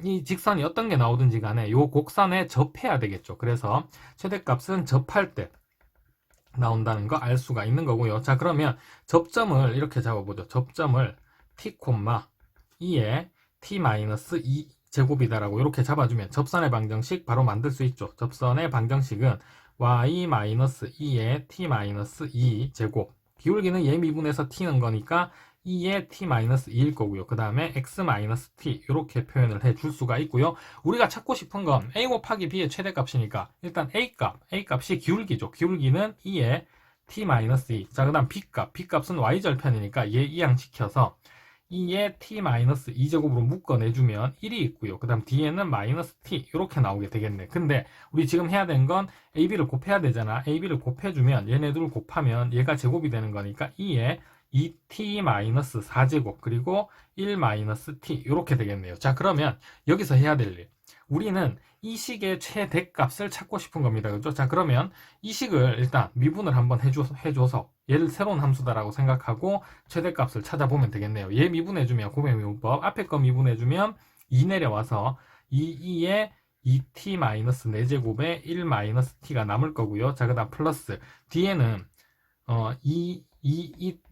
이 직선이 어떤 게 나오든지 간에 요 곡선에 접해야 되겠죠. 그래서 최대값은 접할 때 나온다는 거 알 수가 있는 거고요. 자, 그러면 접점을 이렇게 잡아보죠. 접점을 t, 2에 t-2 제곱이다라고 이렇게 잡아주면 접선의 방정식 바로 만들 수 있죠. 접선의 방정식은 y-2에 t-2 제곱, 기울기는 얘 미분해서 t는 거니까 2에 t-2일 거고요. 그 다음에 x-t 이렇게 표현을 해줄 수가 있고요. 우리가 찾고 싶은 건 a 곱하기 b의 최대값이니까 일단 a값이 기울기죠. 기울기는 2에 t-2. 자, 그 다음 b값은 y절편이니까 얘 이항시켜서 2에 t-2제곱으로 묶어내주면 1이 있고요. 그 다음 뒤에는 마이너스 t 이렇게 나오게 되겠네. 근데 우리 지금 해야 되는 건 ab를 곱해야 되잖아. ab를 곱해주면 얘네들 곱하면 얘가 제곱이 되는 거니까 2에 2t-4제곱 그리고 1-t 이렇게 되겠네요. 자, 그러면 여기서 해야 될 일, 우리는 이 식의 최대값을 찾고 싶은 겁니다. 그죠? 자, 그러면 이 식을 일단 미분을 한번 해줘서 얘를 새로운 함수다라고 생각하고 최대값을 찾아보면 되겠네요. 얘 미분해주면 고백 미분법, 앞에 거 미분해주면 2 내려와서 2에 2t-4제곱에 1-t가 남을 거고요. 자, 그 다음 플러스 뒤에는 2에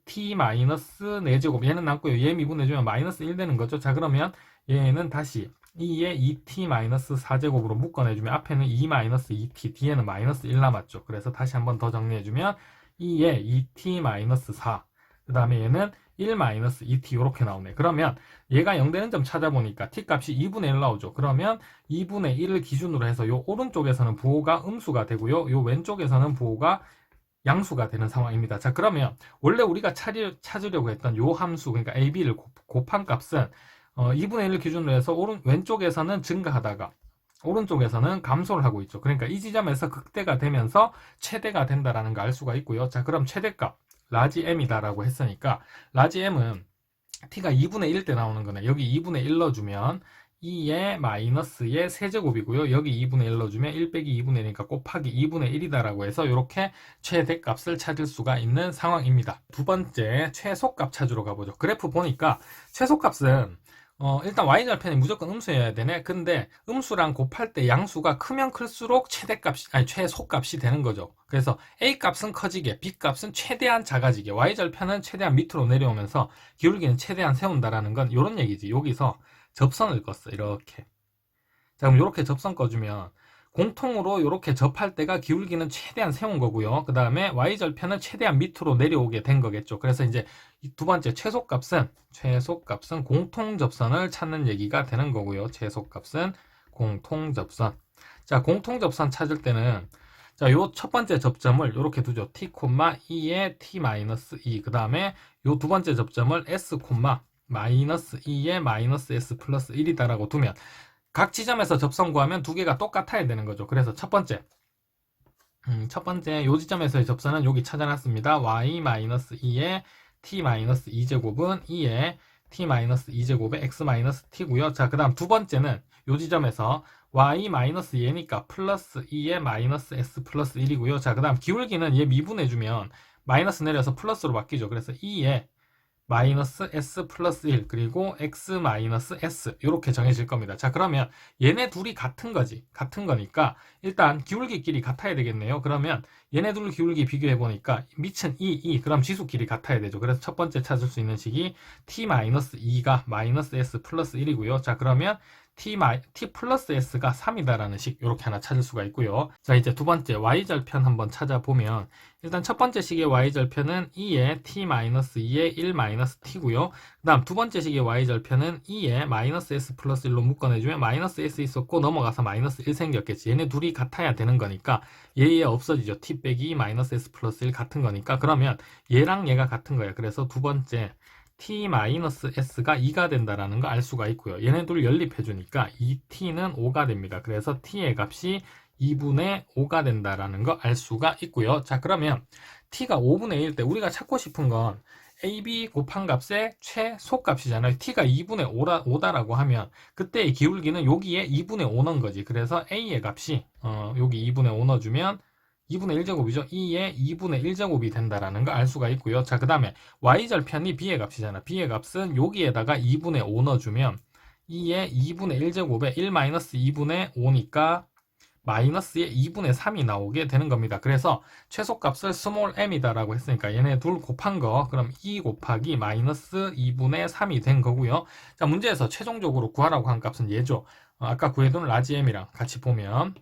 2t-4제곱 얘는 남고요. 얘 미분해주면 마이너스 1 되는 거죠. 자, 그러면 얘는 다시 2에 2t-4제곱으로 묶어내주면 앞에는 2-2t, 뒤에는 마이너스 1 남았죠. 그래서 다시 한번 더 정리해주면 2에 2t-4, 그 다음에 얘는 1-2t 이렇게 나오네. 그러면 얘가 0 되는 점 찾아보니까 t값이 2분의 1 나오죠. 그러면 2분의 1을 기준으로 해서 요 오른쪽에서는 부호가 음수가 되고요. 요 왼쪽에서는 부호가 양수가 되는 상황입니다. 자, 그러면 원래 우리가 찾으려고 했던 요 함수, 그러니까 ab를 곱한 값은 2분의 1을 기준으로 해서 왼쪽에서는 증가하다가 오른쪽에서는 감소를 하고 있죠. 그러니까 이 지점에서 극대가 되면서 최대가 된다라는 거 알 수가 있고요. 자, 그럼 최대값 라지 m이다라고 했으니까 라지 m은 t가 2분의 1 때 나오는 거네. 여기 2분의 1 넣어주면 2의 마이너스의 세제곱이고요. 여기 2분의 1 넣어주면 1 빼기 2분의 1이니까 곱하기 2분의 1이다라고 해서 이렇게 최대값을 찾을 수가 있는 상황입니다. 두 번째, 최소값 찾으러 가보죠. 그래프 보니까 최소값은 일단 y절편이 무조건 음수여야 되네. 근데 음수랑 곱할 때 양수가 크면 클수록 최소값이 되는 거죠. 그래서 a값은 커지게, b값은 최대한 작아지게, y절편은 최대한 밑으로 내려오면서 기울기는 최대한 세운다라는 건 이런 얘기지. 여기서 접선을 껐어. 이렇게. 자, 그럼 이렇게 접선 꺼주면 공통으로 이렇게 접할 때가 기울기는 최대한 세운 거고요. 그 다음에 y절편은 최대한 밑으로 내려오게 된 거겠죠. 그래서 이제 두 번째 최소값은 공통접선을 찾는 얘기가 되는 거고요. 최소값은 공통접선. 자, 공통접선 찾을 때는 자, 요 첫 번째 접점을 이렇게 두죠. t, 2에 t-2. 그 다음에 요 두 번째 접점을 s, 마이너스 2에 마이너스 s 플러스 1이다라고 두면 각 지점에서 접선 구하면 두 개가 똑같아야 되는 거죠. 그래서 첫 번째 요 지점에서의 접선은 여기 찾아놨습니다. y-2에 t-2제곱은 2에 t-2제곱에 x-t고요. 자, 그 다음 두 번째는 요 지점에서 y-얘니까 플러스 2에 마이너스 s 플러스 1이고요. 자, 그 다음 기울기는 얘 미분해주면 마이너스 내려서 플러스로 바뀌죠. 그래서 2에 마이너스 s 플러스 1 그리고 x 마이너스 s 이렇게 정해질 겁니다. 자, 그러면 얘네 둘이 같은 거니까 일단 기울기끼리 같아야 되겠네요. 그러면 얘네 둘 기울기 비교해 보니까 밑은 2 그럼 지수끼리 같아야 되죠. 그래서 첫 번째 찾을 수 있는 식이 t-2가 마이너스 s 플러스 1이고요. 자, 그러면 t 플러스 s가 3이다라는 식 이렇게 하나 찾을 수가 있고요. 자, 이제 두 번째 y절편 한번 찾아보면 일단 첫 번째 식의 y절편은 2에 t-2에 1-t고요. 그 다음 두 번째 식의 y절편은 2에 마이너스 s 플러스 1로 묶어내주면 마이너스 s 있었고 넘어가서 마이너스 1 생겼겠지. 얘네 둘이 같아야 되는 거니까 얘 없어지죠. t 빼기 마이너스 s 플러스 1 같은 거니까 그러면 얘랑 얘가 같은 거예요. 그래서 두 번째 t-s가 2가 된다라는 거 알 수가 있고요. 얘네들 연립해주니까 2t는 5가 됩니다. 그래서 t의 값이 2분의 5가 된다라는 거 알 수가 있고요. 자, 그러면 t가 5분의 1일 때 우리가 찾고 싶은 건 ab 곱한 값의 최소값이잖아요. t가 2분의 5다라고 하면 그때의 기울기는 여기에 2분의 5 넣은 거지. 그래서 a의 값이 여기 2분의 5 넣어주면 2분의 1제곱이죠. 2에 2분의 1제곱이 된다라는 거 알 수가 있고요. 자, 그 다음에 y절편이 b의 값이잖아. b의 값은 여기에다가 2분의 5 넣어주면 2에 2분의 1제곱에 1-2분의 5니까 마이너스의 2분의 3이 나오게 되는 겁니다. 그래서 최소값을 스몰 m이다 라고 했으니까 얘네 둘 곱한 거 그럼 2 곱하기 마이너스 2분의 3이 된 거고요. 자, 문제에서 최종적으로 구하라고 한 값은 얘죠. 아까 구해둔 라지 m이랑 같이 보면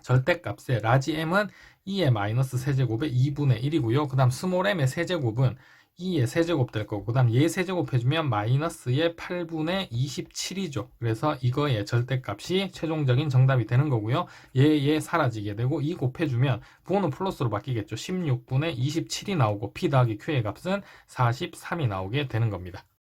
절대값의 라지 m은 2의 마이너스 세제곱의 2분의 1이고요. 그 다음 스몰 m의 세제곱은 2의 세제곱 될 거고, 그 다음 얘 세제곱 해주면 마이너스의 8분의 27이죠. 그래서 이거의 절대값이 최종적인 정답이 되는 거고요. 얘 사라지게 되고 2 곱해주면 부호는 플러스로 바뀌겠죠. 16분의 27이 나오고 P 더하기 Q의 값은 43이 나오게 되는 겁니다.